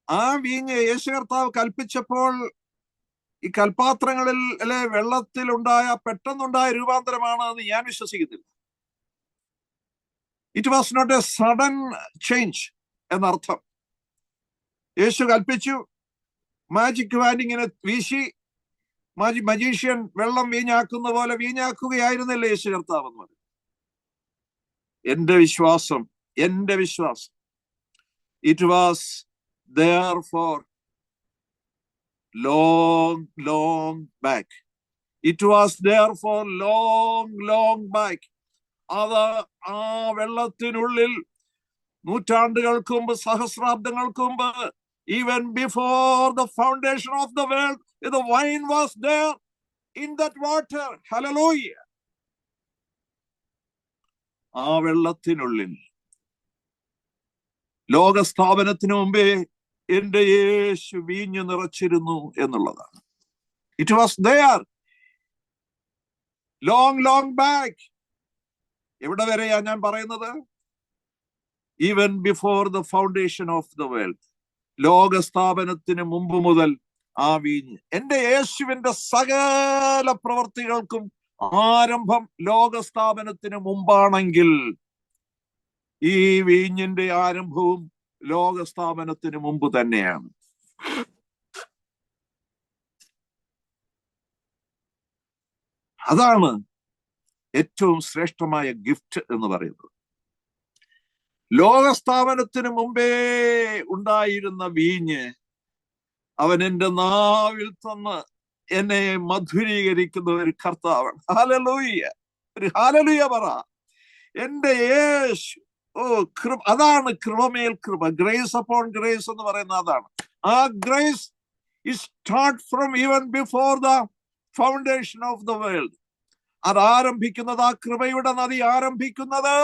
ആ വീഞ്ഞ് യേശു കർത്താവ് കൽപ്പിച്ചപ്പോൾ ഈ കൽപാത്രങ്ങളിൽ അല്ലെ വെള്ളത്തിലുണ്ടായ പെട്ടെന്നുണ്ടായ രൂപാന്തരമാണ് എന്ന് ഞാൻ വിശ്വസിക്കുന്നില്ല. It was not a sudden change എന്നർത്ഥം. യേശു കൽപ്പിച്ചു, മാജിക് വാൻഡിങ്ങിനെ വീശി മജീഷ്യൻ വെള്ളം വീഞ്ഞാക്കുന്ന പോലെ വീഞ്ഞാക്കുകയായിരുന്നില്ല യേശു കർത്താവ് എന്ന് പറയും. എന്റെ വിശ്വാസം it was there for long back. It was there for long back. അത് ആ വെള്ളത്തിനുള്ളിൽ നൂറ്റാണ്ടുകൾക്ക് മുമ്പ്, സഹസ്രാബ്ദങ്ങൾക്ക് മുമ്പ്, even before the foundation of the world, the wine was there in that water. Hallelujah. ആ വെള്ളത്തിനുള്ളിൽ ലോകസ്ഥാപനത്തിന് മുമ്പേ എന്റെ യേശു വീഞ്ഞു നിറച്ചിരുന്നു എന്നുള്ളതാണ്. It was there long back. എവിടെ വരെയാ ഞാൻ പറയുന്നത്? Even before the foundation of the world. ലോകസ്ഥാപനത്തിന് മുമ്പ് മുതൽ ആ വീഞ്ഞ്, എന്റെ യേശുവിന്റെ സകല പ്രവർത്തികൾക്കും ആരംഭം ലോകസ്ഥാപനത്തിന് മുമ്പാണെങ്കിൽ ഈ വീഞ്ഞിന്റെ ആരംഭവും ലോകസ്ഥാപനത്തിന് മുമ്പ് തന്നെയാണ്. അതാണ് ഏറ്റവും ശ്രേഷ്ഠമായ ഗിഫ്റ്റ് എന്ന് പറയുന്നത്. ലോകസ്ഥാപനത്തിന് മുമ്പേ ഉണ്ടായിരുന്ന വീഞ്ഞ് അവൻ എൻ്റെ നാവിൽ തന്ന് എന്നെ മധുരീകരിക്കുന്ന ഒരു കർത്താവാണ്. ഹല്ലേലൂയ. ഒരു ഹല്ലേലൂയ പറ. എന്റെ യേശു, അതാണ് കൃപമേൽ കൃപ. ഗ്രേസ് അപ്പോൺ ഗ്രേസ് എന്ന് പറയുന്ന അതാണ്. ആ grace is start from even before the foundation of the world. അത് ആരംഭിക്കുന്നത്, ആ കൃപയുടെ നദി ആരംഭിക്കുന്നത്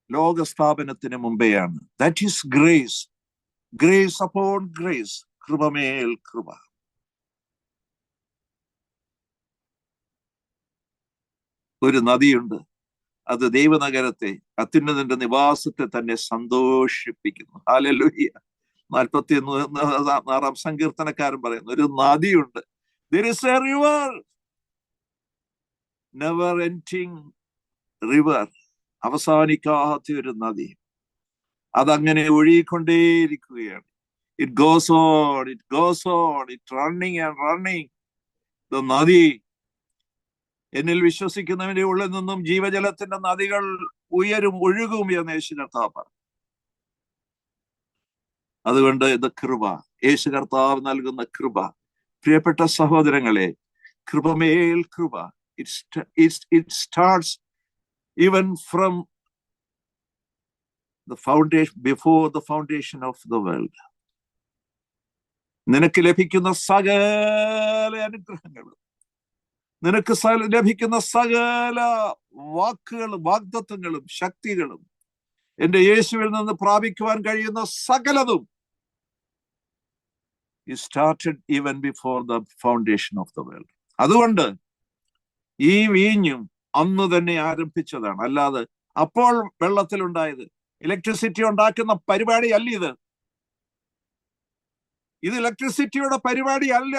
ലോകസ്ഥാപനത്തിന് മുമ്പെയാണ്. That is grace. Grace upon grace. കൃപമേൽ കൃപ. ഒരു നദിയുണ്ട്, അത് ദൈവനഗരത്തെ, അത്യുന്നതന്റെ നിവാസത്തെ തന്നെ സന്തോഷിപ്പിക്കുന്നു. ഹല്ലേലൂയ. 46 സങ്കീർത്തനക്കാരൻ പറയുന്നു, ഒരു നദിയുണ്ട്. There is a river, never ending river. അവസാനിക്കാത്ത ഒരു നദി, അതങ്ങനെ ഒഴുകിക്കൊണ്ടേയിരിക്കുകയാണ്. It goes on, it's running and running. The നദി, എന്നിൽ വിശ്വസിക്കുന്നവന്റെ ഉള്ളിൽ നിന്നും ജീവജലത്തിന്റെ നദികൾ ഉയരും, ഒഴുകും എന്ന് യേശു കർത്താവ് പറഞ്ഞു. അതുകൊണ്ട് ഇത് കൃപ, യേശു കർത്താവ് നൽകുന്ന കൃപ. പ്രിയപ്പെട്ട സഹോദരങ്ങളെ, കൃപമേൽ കൃപ. It starts even from the foundation, before the foundation of the world. നിനക്ക് ലഭിക്കുന്ന സകല അനുഗ്രഹങ്ങളും, നിനക്ക് ലഭിക്കുന്ന സകല വാക്കുകളും വാഗ്ദത്തങ്ങളും ശക്തികളും, എന്റെ യേശുവിൽ നിന്ന് പ്രാപിക്കുവാൻ കഴിയുന്ന സകലതും He started even before the foundation of the world. അതുകൊണ്ട് ഈ വീഞ്ഞും അന്ന് തന്നെ ആരംഭിച്ചതാണ്. അല്ലാതെ അപ്പോൾ വെള്ളത്തിലുണ്ടായത് ഇലക്ട്രിസിറ്റി ഉണ്ടാക്കുന്ന പരിപാടി അല്ല ഇത്. ഇത് ഇലക്ട്രിസിറ്റിയുടെ പരിപാടി അല്ല.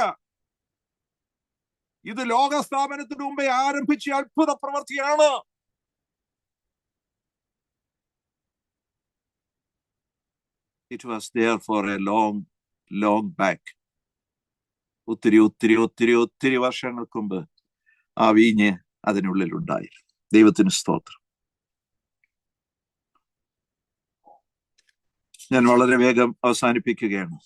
ഇത് ലോകസ്ഥാപനത്തിന് മുമ്പേ ആരംഭിച്ച അത്ഭുത പ്രവൃത്തിയാണ്. It was there for a long back. ഒത്തിരി വർഷങ്ങൾക്ക് മുമ്പ് ആ വീഞ്ഞ് അതിനുള്ളിൽ ഉണ്ടായിരുന്നു. ദൈവത്തിന് സ്തോത്രം. ഞാൻ വളരെ വേഗം അവസാനിപ്പിക്കുകയാണ്.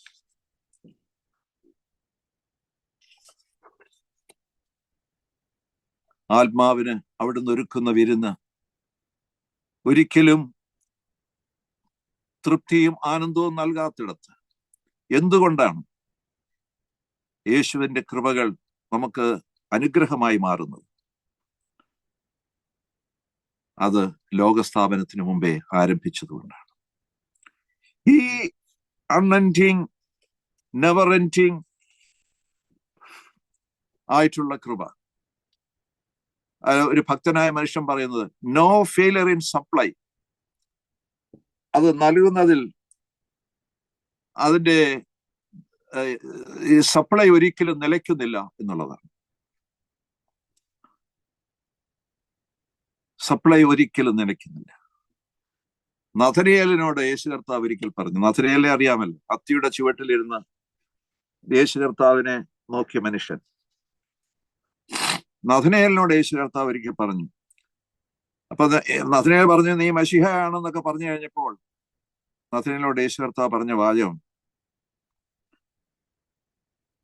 ആത്മാവിന് അവിടുന്ന് ഒരുക്കുന്ന വിരുന്ന് ഒരിക്കലും തൃപ്തിയും ആനന്ദവും നൽകാത്തിടത്ത് എന്തുകൊണ്ടാണ് യേശുവിന്റെ കൃപകൾ നമുക്ക് അനുഗ്രഹമായി മാറുന്നത്? അത് ലോകസ്ഥാപനത്തിന് മുമ്പേ ആരംഭിച്ചതുകൊണ്ടാണ്. ഈ അൺഎൻഡിങ്, നെവർ എൻഡിങ് ആയിട്ടുള്ള കൃപ, ഒരു ഭക്തനായ മനുഷ്യൻ പറയുന്നത് നോ ഫെയിലർ ഇൻ സപ്ലൈ, അത് നൽകുന്നതിൽ അതിന്റെ ഈ സപ്ലൈ ഒരിക്കലും നിലയ്ക്കുന്നില്ല എന്നുള്ളതാണ്. സപ്ലൈ ഒരിക്കലും നിലയ്ക്കുന്നില്ല. നഥനയേലിനോട് യേശു കർത്താവ് ഒരിക്കൽ പറഞ്ഞു, നഥനയേലിനെ അറിയാമല്ലോ, അത്തിയുടെ ചുവട്ടിലിരുന്ന് യേശു കർത്താവിനെ നോക്കിയ മനുഷ്യൻ. നഥനയേലിനോട് യേശു കർത്താവ് ഒരിക്കൽ പറഞ്ഞു, അപ്പൊ നഥനയേൽ പറഞ്ഞു നീ മശിഹയാണെന്നൊക്കെ പറഞ്ഞു കഴിഞ്ഞപ്പോൾ നഥനയേലിനോട് യേശു കർത്താവ് പറഞ്ഞ വാചകം,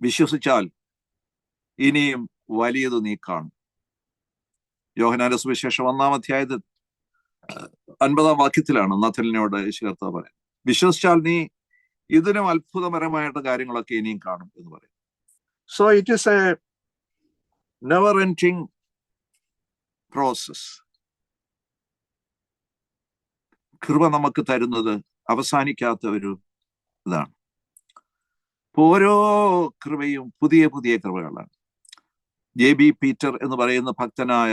വിശ്വസിച്ചാൽ ഇനിയും വലിയത് നീ കാണും. യോഹന്നാന്റെ സുവിശേഷം 1-ാം അധ്യായത്തിൽ 50-ാം വാക്യത്തിലാണ് നഥനയേലിനോട് യേശു കർത്താവ് പറയുന്നത്, വിശ്വസിച്ചാൽ നീ ഇതിനും അത്ഭുതപരമായിട്ട് കാര്യങ്ങളൊക്കെ ഇനിയും കാണും എന്ന് പറയും. So it is A never ending process. കൃപ നമുക്ക് തരുന്നത് അവസാനിക്കാത്ത ഒരു ഇതാണ്. ഓരോ കൃപയും പുതിയ പുതിയ കൃപകളാണ്. JB പീറ്റർ എന്ന് പറയുന്ന ഭക്തനായ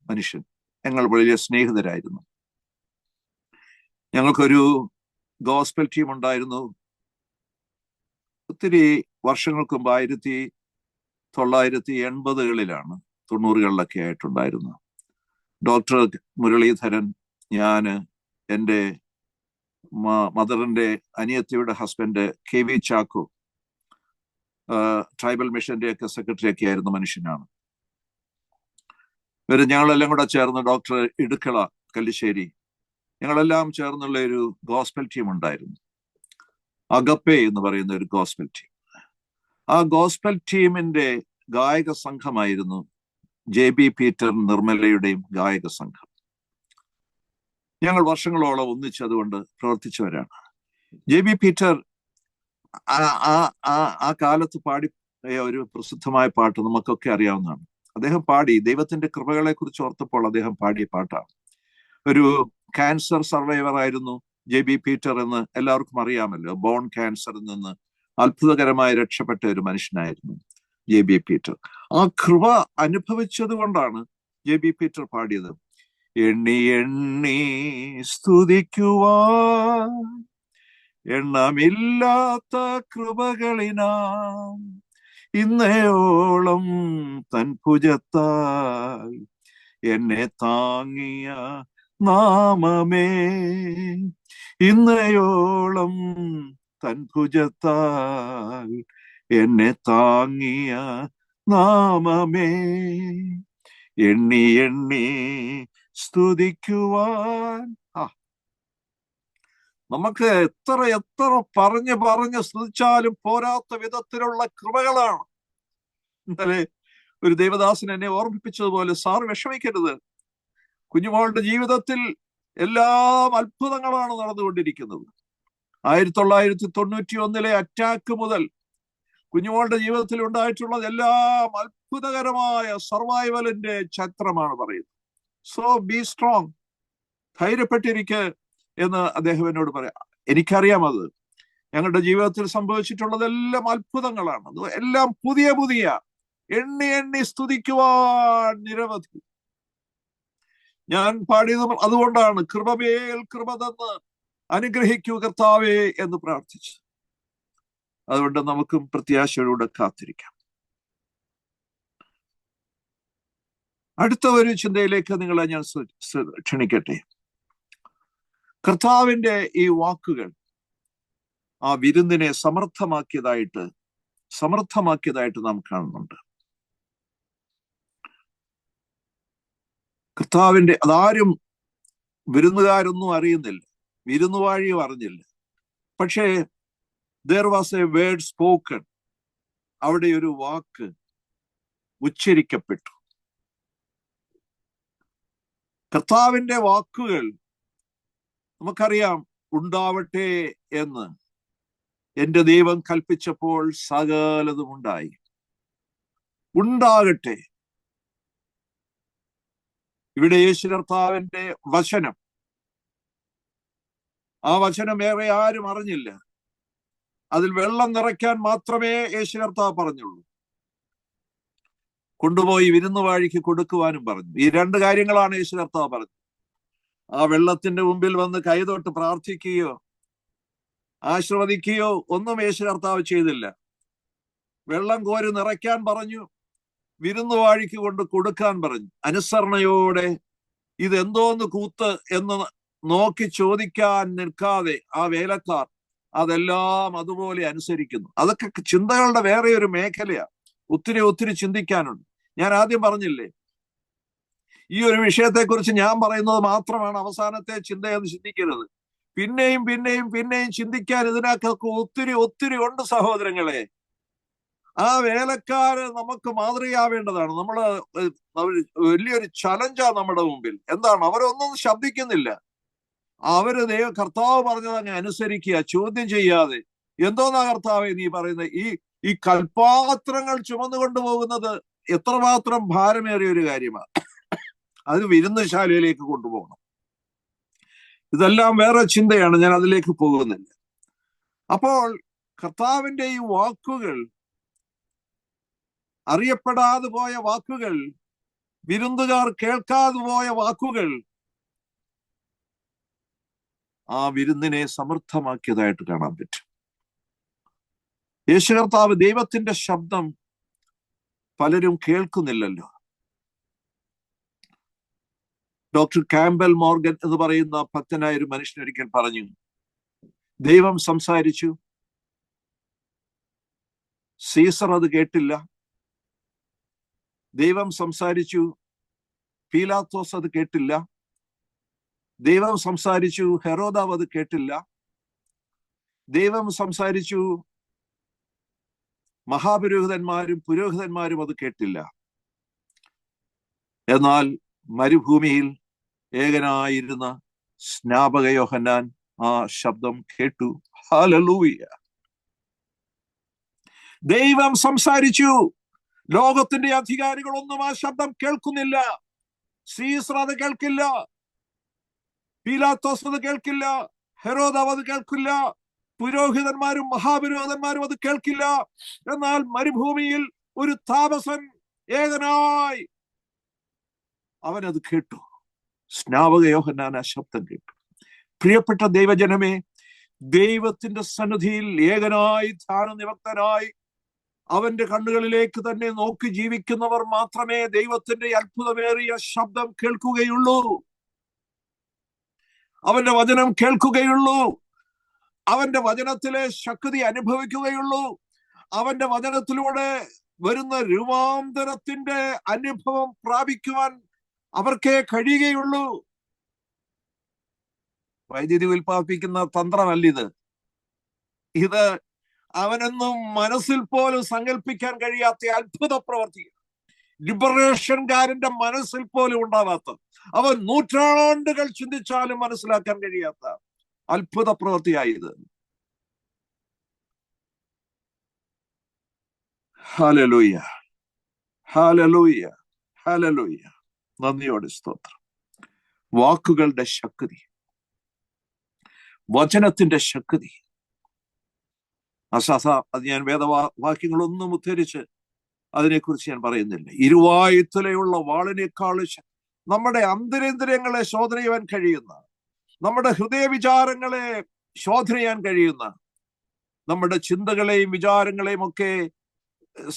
മനുഷ്യൻ, ഞങ്ങൾ വലിയ സ്നേഹിതരായിരുന്നു. ഞങ്ങൾക്കൊരു ഗോസ്പൽ ടീം ഉണ്ടായിരുന്നു. ഒത്തിരി വർഷങ്ങൾക്ക് മുമ്പ് 1980-കളിലാണ്, 90-കളിലൊക്കെ ആയിട്ടുണ്ടായിരുന്നു. ഡോക്ടർ മുരളീധരൻ, ഞാന്, എൻ്റെ മദറിന്റെ അനിയത്തിയുടെ ഹസ്ബൻഡ് KV ചാക്കോ, ട്രൈബൽ മിഷന്റെ ഒക്കെ സെക്രട്ടറി ഒക്കെ ആയിരുന്ന മനുഷ്യനാണ്. ഞങ്ങളെല്ലാം കൂടെ ചേർന്ന് ഡോക്ടർ ഇടുക്കള കല്ലിശ്ശേരി, ഞങ്ങളെല്ലാം ചേർന്നുള്ള ഒരു ഗോസ്പൽ ടീം ഉണ്ടായിരുന്നു, അഗപ്പെ എന്ന് പറയുന്ന ഒരു ഗോസ്പൽ ടീം. ആ ഗോസ്പൽ ടീമിന്റെ ഗായക സംഘമായിരുന്നു JB പീറ്റർ നിർമ്മലയുടെയും ഗായക സംഘം. ഞങ്ങൾ വർഷങ്ങളോളം ഒന്നിച്ച് അതുകൊണ്ട് പ്രവർത്തിച്ചവരാണ്. JB പീറ്റർ ആ കാലത്ത് പാടി ഒരു പ്രസിദ്ധമായ പാട്ട് നമുക്കൊക്കെ അറിയാവുന്നതാണ്. അദ്ദേഹം പാടി ദൈവത്തിന്റെ കൃപകളെ കുറിച്ച് ഓർത്തപ്പോൾ അദ്ദേഹം പാടിയ പാട്ടാണ്. ഒരു ക്യാൻസർ സർവൈവർ ആയിരുന്നു JB പീറ്റർ എന്ന് എല്ലാവർക്കും അറിയാമല്ലോ. ബോൺ ക്യാൻസറിൽ നിന്ന് അത്ഭുതകരമായി രക്ഷപ്പെട്ട ഒരു മനുഷ്യനായിരുന്നു JB പീറ്റർ. ആ കൃപ അനുഭവിച്ചത് കൊണ്ടാണ് JB പീറ്റർ പാടിയത്, എണ്ണി എണ്ണി സ്തുതിക്കുവാൻ എണ്ണമില്ലാത്ത കൃപകളിനാം ഇന്നയോളം തൻ ഭുജത്താൽ എന്നെ താങ്ങിയ നാമമേ, ഇന്നയോളം തൻ ഭുജത്താൽ എന്നെ താങ്ങിയ നാമമേ, എണ്ണി എണ്ണി സ്തുതിക്കുവാൻ. നമുക്ക് എത്ര എത്ര പറഞ്ഞ് സ്തുതിച്ചാലും പോരാത്ത വിധത്തിലുള്ള കൃപകളാണ്. ഇന്നലെ ഒരു ദേവദാസൻ എന്നെ ഓർമ്മിപ്പിച്ചതുപോലെ, സാർ വിഷമിക്കരുത്, കുഞ്ഞുമോളുടെ ജീവിതത്തിൽ എല്ലാം അത്ഭുതങ്ങളാണ് നടന്നുകൊണ്ടിരിക്കുന്നത്. 1991 അറ്റാക്ക് മുതൽ കുഞ്ഞുമോളുടെ ജീവിതത്തിൽ ഉണ്ടായിട്ടുള്ളത് എല്ലാം അത്ഭുതകരമായ സർവൈവലിന്റെ ചരിത്രമാണ് പറയുന്നത്. സോ ബി സ്ട്രോങ്, ധൈര്യപ്പെട്ടിരിക്കുക എന്ന് അദ്ദേഹം എന്നോട് പറയാം. എനിക്കറിയാം, അത് ഞങ്ങളുടെ ജീവിതത്തിൽ സംഭവിച്ചിട്ടുള്ളതെല്ലാം അത്ഭുതങ്ങളാണ്. എല്ലാം പുതിയ പുതിയ, എണ്ണി എണ്ണി സ്തുതിക്കുവാൻ നിരവധി. ഞാൻ പാടിയത് അതുകൊണ്ടാണ്, കൃപമേൽ കൃപ തന്ന് അനുഗ്രഹിക്കൂ കർത്താവേ എന്ന് പ്രാർത്ഥിച്ചു. അതുകൊണ്ട് നമുക്കും പ്രത്യാശയോടെ കാത്തിരിക്കാം. അടുത്ത ഒരു ചിന്തയിലേക്ക് നിങ്ങളെ ഞാൻ ക്ഷണിക്കട്ടെ. കർത്താവിന്റെ ഈ വാക്കുകൾ ആ വിരുന്നിനെ സമർത്ഥമാക്കിയതായിട്ട് നാം കാണുന്നുണ്ട്. കർത്താവിന്റെ അതാരും വിരുന്നുകാരൊന്നും അറിയുന്നില്ല, വിരുന്നുവാഴിയും അറിഞ്ഞില്ല. പക്ഷേ there was a word spoken, അവിടെ ഒരു വാക്ക് ഉച്ചരിക്കപ്പെട്ടു. കർത്താവിന്റെ വാക്കുകൾ നമുക്കറിയാം. ഉണ്ടാവട്ടെ എന്ന് എന്റെ ദൈവം കൽപ്പിച്ചപ്പോൾ സകലതും ഉണ്ടായി. ഉണ്ടാകട്ടെ. ഇവിടെ യേശു കർത്താവിന്റെ വചനം, ആ വചനം ഏറെ ആരും അറിഞ്ഞില്ല. അതിൽ വെള്ളം നിറയ്ക്കാൻ മാത്രമേ യേശു കർത്താവ് പറഞ്ഞുള്ളൂ. കൊണ്ടുപോയി വിരുന്നുവാഴിക്ക് കൊടുക്കുവാനും പറഞ്ഞു. ഈ രണ്ട് കാര്യങ്ങളാണ് യേശു കർത്താവ് പറഞ്ഞത്. ആ വെള്ളത്തിന്റെ മുമ്പിൽ വന്ന് കൈതൊട്ട് പ്രാർത്ഥിക്കുകയോ ആശീർവദിക്കുകയോ ഒന്നും യേശു കർത്താവ് ചെയ്തില്ല. വെള്ളം കോരി നിറയ്ക്കാൻ പറഞ്ഞു, വിരുന്നുവാഴിക്ക് കൊണ്ട് കൊടുക്കാൻ പറഞ്ഞു. അനുസരണയോടെ ഇതെന്തോന്ന് കൂത്ത് എന്ന് നോക്കി ചോദിക്കാൻ നിൽക്കാതെ ആ വേലക്കാർ അതെല്ലാം അതുപോലെ അനുസരിക്കുന്നു. അതൊക്കെ ചിന്തകളുടെ വേറെ ഒരു മേഖലയാണ്. ഒത്തിരി ഒത്തിരി ചിന്തിക്കാനുണ്ട്. ഞാൻ ആദ്യം പറഞ്ഞില്ലേ, ഈ ഒരു വിഷയത്തെക്കുറിച്ച് ഞാൻ പറയുന്നത് മാത്രമാണ് അവസാനത്തെ ചിന്തയെന്ന് ചിന്തിക്കരുത്. പിന്നെയും പിന്നെയും പിന്നെയും ചിന്തിക്കാൻ ഇതിനൊക്കെ ഒത്തിരി ഒത്തിരി ഉണ്ട് സഹോദരങ്ങളെ. ആ വേലക്കാര് നമുക്ക് മാതൃകയാവേണ്ടതാണ്. വലിയൊരു ചലഞ്ചാ നമ്മുടെ മുമ്പിൽ. എന്താണ്? അവരൊന്നും ശബ്ദിക്കുന്നില്ല. അവര് കർത്താവ് പറഞ്ഞത് അങ്ങ് അനുസരിക്കുക, ചോദ്യം ചെയ്യാതെ. എന്തോന്നാ കർത്താവെ നീ പറയുന്നത്? ഈ കൽപ്പാത്രങ്ങൾ ചുമന്നു പോകുന്നത് എത്രമാത്രം ഭാരമേറിയ ഒരു കാര്യമാണ്. അത് വിരുന്നുശാലയിലേക്ക് കൊണ്ടുപോകണം. ഇതെല്ലാം വേറെ ചിന്തയാണ്, ഞാൻ അതിലേക്ക് പോകുന്നില്ല. അപ്പോൾ കർത്താവിന്റെ ഈ വാക്കുകൾ, അറിയപ്പെടാതെ പോയ വാക്കുകൾ, വിരുന്നുകാർ കേൾക്കാതെ പോയ വാക്കുകൾ, ആ വിരുന്നിനെ സമൃദ്ധമാക്കിയതായിട്ട് കാണാൻ പറ്റും. യേശു കർത്താവ് ദൈവത്തിന്റെ ശബ്ദം പലരും കേൾക്കുന്നില്ലല്ലോ. ഡോക്ടർ കാമ്പൽ മോർഗൻ എന്ന് പറയുന്ന ഭക്തനായ ഒരു മനുഷ്യൻ ഒരിക്കൽ പറഞ്ഞു, ദൈവം സംസാരിച്ചു, സീസർ അത് കേട്ടില്ല. ദൈവം സംസാരിച്ചു, പീലാത്തോസ് അത് കേട്ടില്ല. ദൈവം സംസാരിച്ചു, ഹെരോദാവ് അത് കേട്ടില്ല. ദൈവം സംസാരിച്ചു, മഹാപുരോഹിതന്മാരും പുരോഹിതന്മാരും അത് കേട്ടില്ല. എന്നാൽ മരുഭൂമിയിൽ ഏകനായിരുന്ന സ്നാപക യോഹന്നാൻ ആ ശബ്ദം കേട്ടു. ഹല്ലേലൂയ! ദൈവം സംസാരിച്ചു. ലോകത്തിന്റെ അധികാരികളൊന്നും ആ ശബ്ദം കേൾക്കുന്നില്ല. സീസർ അത് കേൾക്കില്ല, പീലാത്തോസ് അത് കേൾക്കില്ല, ഹെരോദാവ് അത് കേൾക്കില്ല, പുരോഹിതന്മാരും മഹാപുരോഹിതന്മാരും അത് കേൾക്കില്ല. എന്നാൽ മരുഭൂമിയിൽ ഒരു താമസൻ ഏകനായി അവനത് കേട്ടു. സ്നാപക യോഹന്നാൻ ആ ശബ്ദം കേട്ടു. പ്രിയപ്പെട്ട ദൈവജനമേ, ദൈവത്തിന്റെ സന്നിധിയിൽ ഏകനായി ധ്യാനനിമഗ്നനായി അവന്റെ കണ്ണുകളിലേക്ക് തന്നെ നോക്കി ജീവിക്കുന്നവർ മാത്രമേ ദൈവത്തിന്റെ അത്ഭുതമേറിയ ശബ്ദം കേൾക്കുകയുള്ളൂ. അവന്റെ വചനം കേൾക്കുകയുള്ളൂ. അവന്റെ വചനത്തിലെ ശക്തി അനുഭവിക്കുകയുള്ളൂ. അവന്റെ വചനത്തിലൂടെ വരുന്ന രൂപാന്തരത്തിന്റെ അനുഭവം പ്രാപിക്കുവാൻ അവർക്കേ കഴിയുകയുള്ളൂ. വൈദ്യുതി ഉൽപ്പാദിപ്പിക്കുന്ന തന്ത്രമല്ലിത്. ഇത് അവനൊന്നും മനസ്സിൽ പോലും സങ്കല്പിക്കാൻ കഴിയാത്ത അത്ഭുത പ്രവൃത്തി. ലിബറേഷൻകാരന്റെ മനസ്സിൽ പോലും ഉണ്ടാവാത്ത, അവൻ നൂറ്റാണ്ടുകൾ ചിന്തിച്ചാലും മനസ്സിലാക്കാൻ കഴിയാത്ത അത്ഭുത പ്രവൃത്തിയായത്. Hallelujah, hallelujah, hallelujah. നന്ദിയോടെ സ്തോത്രം. വാക്കുകളുടെ ശക്തി, വചനത്തിന്റെ ശക്തി അത് ഞാൻ വേദവാക്യങ്ങളൊന്നും ഉദ്ധരിച്ച് അതിനെക്കുറിച്ച് ഞാൻ പറയുന്നില്ല. ഇരുവായുത്തലയുള്ള വാളിനേക്കാൾ നമ്മുടെ അന്തരേന്ദ്രിയങ്ങളെ ശോധന ചെയ്യാൻ കഴിയുന്ന, നമ്മുടെ ഹൃദയവിചാരങ്ങളെ ശോധന ചെയ്യാൻ കഴിയുന്ന, നമ്മുടെ ചിന്തകളെയും വിചാരങ്ങളെയും ഒക്കെ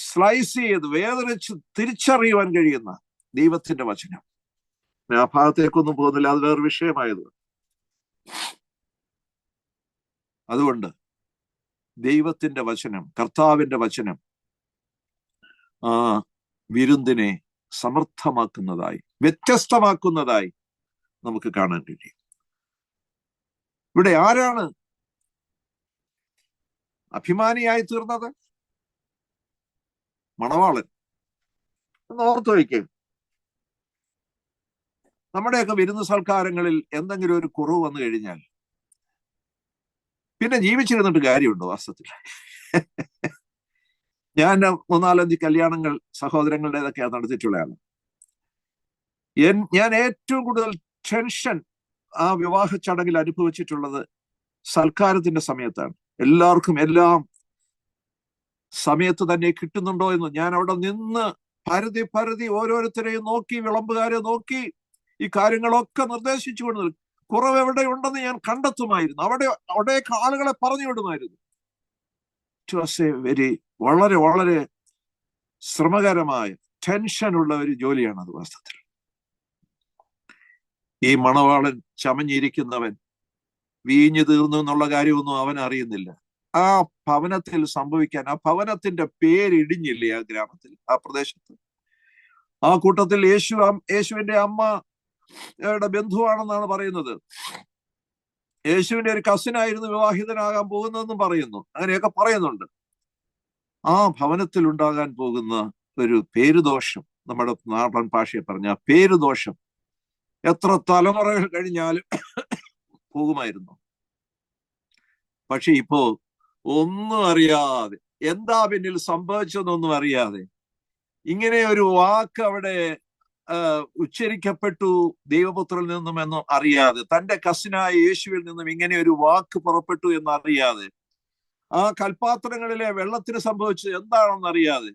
സ്ലൈസ് ചെയ്ത് വേദനിച്ച് തിരിച്ചറിയുവാൻ കഴിയുന്ന ദൈവത്തിന്റെ വചനം. ആ ഭാഗത്തേക്കൊന്നും പോകുന്നില്ല, അത് വേറെ വിഷയമായത്. അതുകൊണ്ട് ദൈവത്തിന്റെ വചനം, കർത്താവിന്റെ വചനം ആ വിരുന്നിനെ സമർത്ഥമാക്കുന്നതായി, വ്യത്യസ്തമാക്കുന്നതായി നമുക്ക് കാണാൻ കഴിയും. ഇവിടെ ആരാണ് അഭിമാനിയായി തീർന്നത്? മണവാളൻ. എന്ന് ഓർത്തു വയ്ക്കുക. നമ്മുടെയൊക്കെ വിരുന്ന് സൽക്കാരങ്ങളിൽ എന്തെങ്കിലും ഒരു കുറവ് വന്നു കഴിഞ്ഞാൽ പിന്നെ ജീവിച്ചിരുന്നിട്ട് കാര്യമുണ്ടോ വാസ്തവത്തിൽ? ഞാൻ 3-4-5 കല്യാണങ്ങൾ സഹോദരങ്ങളുടേതൊക്കെയാണ് നടത്തിയിട്ടുള്ളതാണ്. ഞാൻ ഏറ്റവും കൂടുതൽ ടെൻഷൻ ആ വിവാഹ ചടങ്ങിൽ അനുഭവിച്ചിട്ടുള്ളത് സൽക്കാരത്തിന്റെ സമയത്താണ്. എല്ലാവർക്കും എല്ലാം സമയത്ത് തന്നെ കിട്ടുന്നുണ്ടോ എന്ന് ഞാൻ അവിടെ നിന്ന് പരതി ഓരോരുത്തരെയും നോക്കി, വിളമ്പുകാരെ നോക്കി, ഈ കാര്യങ്ങളൊക്കെ നിർദ്ദേശിച്ചുകൊണ്ട് കുറവ് എവിടെ ഉണ്ടെന്ന് ഞാൻ കണ്ടെത്തുമായിരുന്നു. അവിടേക്ക് ആളുകളെ പറഞ്ഞു വിടുമായിരുന്നു. ഇറ്റ് വാസ് എ വളരെ വളരെ ശ്രമകരമായ ടെൻഷനുള്ള ഒരു ജോലിയാണ് അത് വാസ്തവത്തിൽ. ഈ മണവാളൻ ചമഞ്ഞിരിക്കുന്നവൻ വീഞ്ഞു തീർന്നു എന്നുള്ള കാര്യമൊന്നും അവൻ അറിയുന്നില്ല. ആ ഭവനത്തിൽ സംഭവിക്കാൻ, ആ ഭവനത്തിന്റെ പേരിടിഞ്ഞില്ലേ ആ ഗ്രാമത്തിൽ, ആ പ്രദേശത്ത്. ആ കൂട്ടത്തിൽ യേശുവിന്റെ അമ്മയുടെ ബന്ധുവാണെന്നാണ് പറയുന്നത്. യേശുവിന്റെ ഒരു കസിനായിരുന്നു വിവാഹിതനാകാൻ പോകുന്നതെന്നും പറയുന്നു. അങ്ങനെയൊക്കെ പറയുന്നുണ്ട്. ആ ഭവനത്തിൽ ഉണ്ടാകാൻ പോകുന്ന ഒരു പേരുദോഷം, നമ്മുടെ നാടൻ ഭാഷയെ പറഞ്ഞ പേരുദോഷം എത്ര തലമുറകൾ കഴിഞ്ഞാലും പോകുമായിരുന്നു. പക്ഷെ ഇപ്പോ ഒന്നും അറിയാതെ, എന്താ പിന്നിൽ സംഭവിച്ചതെന്നൊന്നും അറിയാതെ, ഇങ്ങനെ ഒരു വാക്ക് അവിടെ ഉച്ചരിക്കപ്പെട്ടു ദൈവപുത്രനിൽ നിന്നും എന്നും അറിയാതെ, തന്റെ കസിനായ യേശുവിൽ നിന്നും ഇങ്ങനെ ഒരു വാക്ക് പുറപ്പെട്ടു എന്നറിയാതെ, ആ കൽപാത്രങ്ങളിലെ വെള്ളത്തിന് സംഭവിച്ചത് എന്താണെന്നറിയാതെ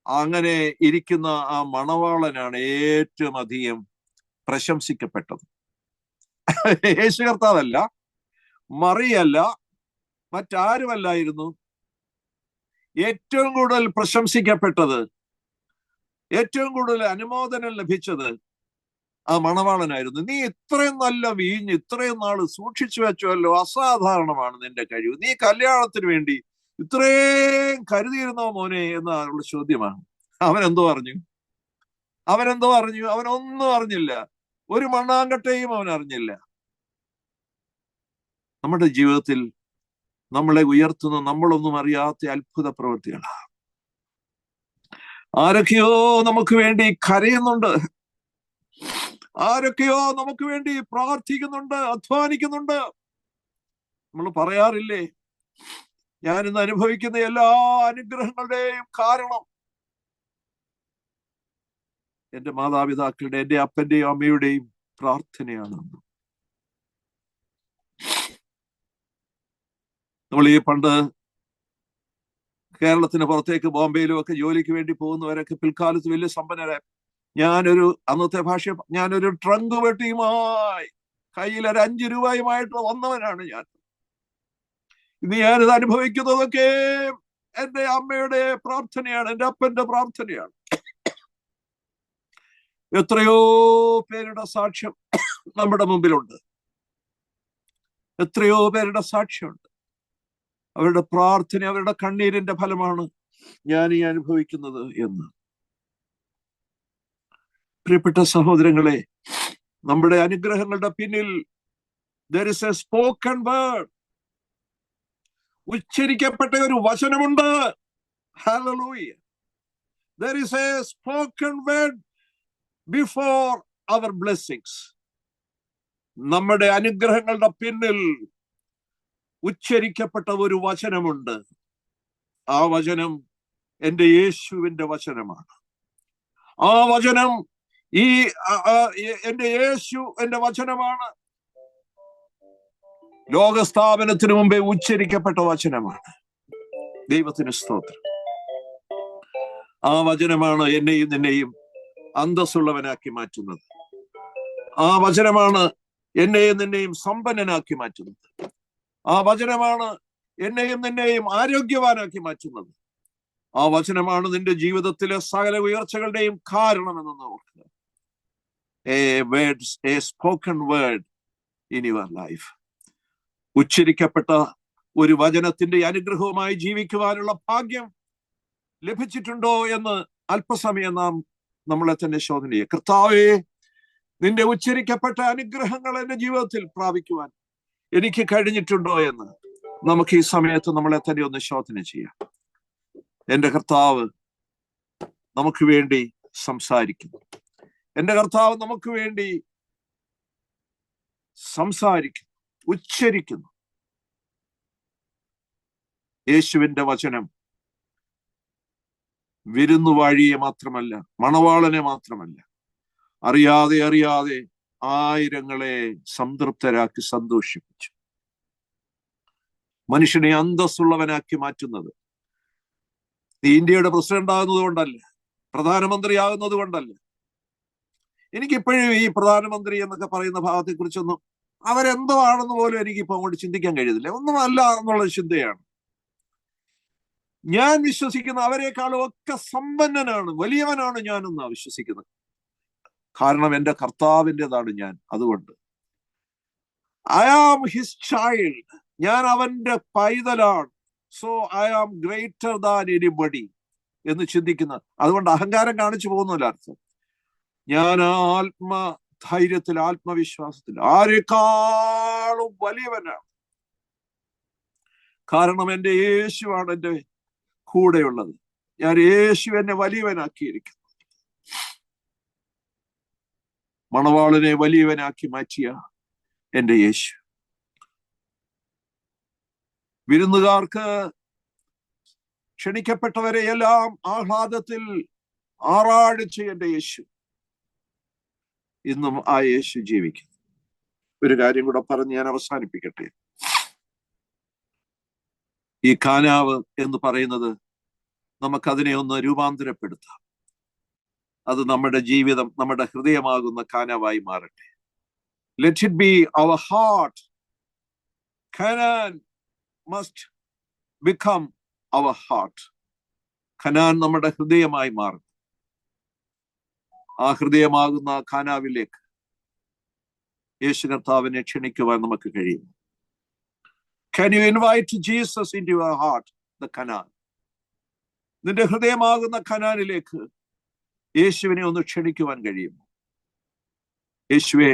അങ്ങനെ ഇരിക്കുന്ന ആ മണവാളനാണ് ഏറ്റവും അധികം പ്രശംസിക്കപ്പെട്ടത്. യേശു കർത്താവല്ല, മറിയല്ല, മറ്റാരുമല്ലായിരുന്നു. ഏറ്റവും കൂടുതൽ പ്രശംസിക്കപ്പെട്ടത്, ഏറ്റവും കൂടുതൽ അനുമോദനം ലഭിച്ചത് ആ മണവാളനായിരുന്നു. നീ ഇത്രയും നല്ല വീഞ്ഞ് ഇത്രയും നാള് സൂക്ഷിച്ചു വെച്ചുവല്ലോ, അസാധാരണമാണ് നിന്റെ കഴിവ്, നീ കല്യാണത്തിന് വേണ്ടി ഇത്രയും കരുതിയിരുന്നോ മോനെ എന്നുള്ള ചോദ്യമാണ്. അവനെന്തോ പറഞ്ഞു? അവനൊന്നും അറിഞ്ഞില്ല. ഒരു മണ്ണാങ്കട്ടയും അവൻ അറിഞ്ഞില്ല. നമ്മുടെ ജീവിതത്തിൽ നമ്മളെ ഉയർത്തുന്ന നമ്മളൊന്നും അറിയാത്ത അത്ഭുത പ്രവൃത്തികളാണ്. ആരൊക്കെയോ നമുക്ക് വേണ്ടി കരയുന്നുണ്ട്, ആരൊക്കെയോ നമുക്ക് വേണ്ടി പ്രാർത്ഥിക്കുന്നുണ്ട്, അധ്വാനിക്കുന്നുണ്ട്. നമ്മൾ പറയാറില്ലേ, ഞാനിന്ന് അനുഭവിക്കുന്ന എല്ലാ അനുഗ്രഹങ്ങളുടെയും കാരണം എന്റെ മാതാപിതാക്കളുടെ, എന്റെ അപ്പന്റെയും അമ്മയുടെയും പ്രാർത്ഥനയാണ്. നമ്മൾ ഈ പണ്ട് കേരളത്തിന് പുറത്തേക്ക് ബോംബെയിലും ഒക്കെ ജോലിക്ക് വേണ്ടി പോകുന്നവരൊക്കെ പിൽക്കാലത്ത് വലിയ സമ്പന്നരായി. അന്നത്തെ ഞാനൊരു ട്രങ്ക് വെട്ടിയുമായി കയ്യിൽ ഒരു 5 രൂപയുമായിട്ട് വന്നവനാണ് ഞാൻ. ഇന്ന് ഞാനിത് അനുഭവിക്കുന്നതൊക്കെ എന്റെ അമ്മയുടെ പ്രാർത്ഥനയാണ്, എന്റെ അപ്പന്റെ പ്രാർത്ഥനയാണ്. എത്രയോ പേരുടെ സാക്ഷ്യം നമ്മുടെ മുമ്പിലുണ്ട്, എത്രയോ പേരുടെ സാക്ഷ്യമുണ്ട്. അവരുടെ പ്രാർത്ഥന, അവരുടെ കണ്ണീരിന്റെ ഫലമാണ് ഞാൻ ഈ അനുഭവിക്കുന്നത് എന്ന്. പ്രിയപ്പെട്ട സഹോദരങ്ങളെ, നമ്മുടെ അനുഗ്രഹങ്ങളുടെ പിന്നിൽ there is a spoken word, ഉച്ചരിക്കപ്പെട്ട ഒരു വചനമുണ്ട്. Hallelujah. There is a spoken word before our blessings. നമ്മുടെ അനുഗ്രഹങ്ങളുടെ പിന്നിൽ ഉച്ചരിക്കപ്പെട്ട ഒരു വചനമുണ്ട്. ആ വചനം എൻ്റെ യേശുവിന്റെ വചനമാണ്. ആ വചനം എൻ്റെ യേശു എന്റെ വചനമാണ്. ലോകസ്ഥാപനത്തിന് മുമ്പേ ഉച്ചരിക്കപ്പെട്ട വചനമാണ്. ദൈവത്തിന് സ്തോത്രം. ആ വചനമാണ് എന്നെയും നിന്നെയും അന്തസ്സുള്ളവനാക്കി മാറ്റുന്നത്. ആ വചനമാണ് എന്നെയും നിന്നെയും സമ്പന്നനാക്കി മാറ്റുന്നത്. ആ വചനമാണ് എന്നെയും നിന്നെയും ആരോഗ്യവാനാക്കി മാറ്റുന്നത്. ആ വചനമാണ് നിന്റെ ജീവിതത്തിലെ സകല ഉയർച്ചകളുടെയും കാരണമെന്ന് ഓർക്കുക. A spoken word in your life. ഉച്ചരിക്കപ്പെട്ട ഒരു വചനത്തിന്റെ അനുഗ്രഹവുമായി ജീവിക്കുവാനുള്ള ഭാഗ്യം ലഭിച്ചിട്ടുണ്ടോ എന്ന് അല്പസമയം നമ്മളെ തന്നെ ശോധന ചെയ്യുക. കർത്താവേ, നിന്റെ ഉച്ചരിക്കപ്പെട്ട അനുഗ്രഹങ്ങൾ എന്റെ ജീവിതത്തിൽ പ്രാപിക്കുവാൻ എനിക്ക് കഴിഞ്ഞിട്ടുണ്ടോ എന്ന് നമുക്ക് ഈ സമയത്ത് നമ്മളെ തന്നെ ഒന്ന് ശോധന ചെയ്യാം. എന്റെ കർത്താവ് നമുക്ക് വേണ്ടി സംസാരിക്കുന്നു. എന്റെ കർത്താവ് നമുക്ക് വേണ്ടി സംസാരിക്കുന്നു, ഉച്ചരിക്കുന്നു. യേശുവിന്റെ വചനം വിരുന്നുവാഴിയെ മാത്രമല്ല, മണവാളനെ മാത്രമല്ല, അറിയാതെ അറിയാതെ ആയിരങ്ങളെ സംതൃപ്തരാക്കി സന്തോഷിപ്പിച്ചു. മനുഷ്യനെ അന്തസ്സുള്ളവനാക്കി മാറ്റുന്നത് നീ ഇന്ത്യയുടെ പ്രസിഡന്റ് ആകുന്നത് കൊണ്ടല്ല, പ്രധാനമന്ത്രി ആകുന്നത് കൊണ്ടല്ല. എനിക്കിപ്പോഴും ഈ പ്രധാനമന്ത്രി എന്നൊക്കെ പറയുന്ന ഭാഗത്തെ കുറിച്ചൊന്നും അവരെന്തോ ആണെന്ന് പോലും എനിക്കിപ്പോ അങ്ങോട്ട് ചിന്തിക്കാൻ കഴിയുന്നില്ല. ഒന്നും അല്ല എന്നുള്ള ചിന്തയാണ്. ഞാൻ വിശ്വസിക്കുന്ന അവരെക്കാളും ഒക്കെ സമ്പന്നനാണ്, വലിയവനാണ് ഞാനെന്നാണ് വിശ്വസിക്കുന്നത്. കാരണം എന്റെ കർത്താവിൻ്റെതാണ് ഞാൻ. അതുകൊണ്ട് ഐ ആം ഹിസ് ചൈൽഡ്, ഞാൻ അവന്റെ പൈതലാണ്. So I am greater than anybody എന്ന് ചിന്തിക്കുന്ന, അതുകൊണ്ട് അഹങ്കാരം കാണിച്ചു പോകുന്നില്ല അർത്ഥം. ഞാൻ ആത്മധൈര്യത്തിൽ, ആത്മവിശ്വാസത്തിൽ ആരെക്കാളും വലിയവനാണ്. കാരണം എന്റെ യേശുവാണ് എന്റെ കൂടെയുള്ളത്. ഞാൻ യേശു എന്നെ വലിയവനാക്കിയിരിക്കുന്നു. മണവാളനെ വലിയവനാക്കി മാറ്റിയ എന്റെ യേശു. വിരുന്നുകാർക്ക് ക്ഷണിക്കപ്പെട്ടവരെ എല്ലാം ആഹ്ലാദത്തിൽ ആറാടിച്ച എന്റെ യേശു. ഇന്നും ആ യേശു ജീവിക്കുന്നു. ഒരു കാര്യം കൂടെ പറഞ്ഞ് ഞാൻ അവസാനിപ്പിക്കട്ടെ. ഈ കാനാവ് എന്ന് പറയുന്നത് നമുക്കതിനെ ഒന്ന് രൂപാന്തരപ്പെടുത്താം. അത് നമ്മുടെ ജീവിതം, നമ്മുടെ ഹൃദയമാകുന്ന കാനാവായി മാറട്ടെ. Let it be our heart. Canaan must become our heart. Canaan നമ്മുടെ ഹൃദയമായി മാറും. ആ ഹൃദയമാകുന്ന കാനാവിലേക്ക് യേശു കർത്താവിനെ ക്ഷണിക്കുവാൻ നമുക്ക് കഴിയും. Can you invite Jesus into your heart, the Canaan? നിന്റെ ഹൃദയമാകുന്ന കനാനിലേക്ക് യേശുവിനെ ഒന്ന് ക്ഷണിക്കുവാൻ കഴിയും. യേശുവേ,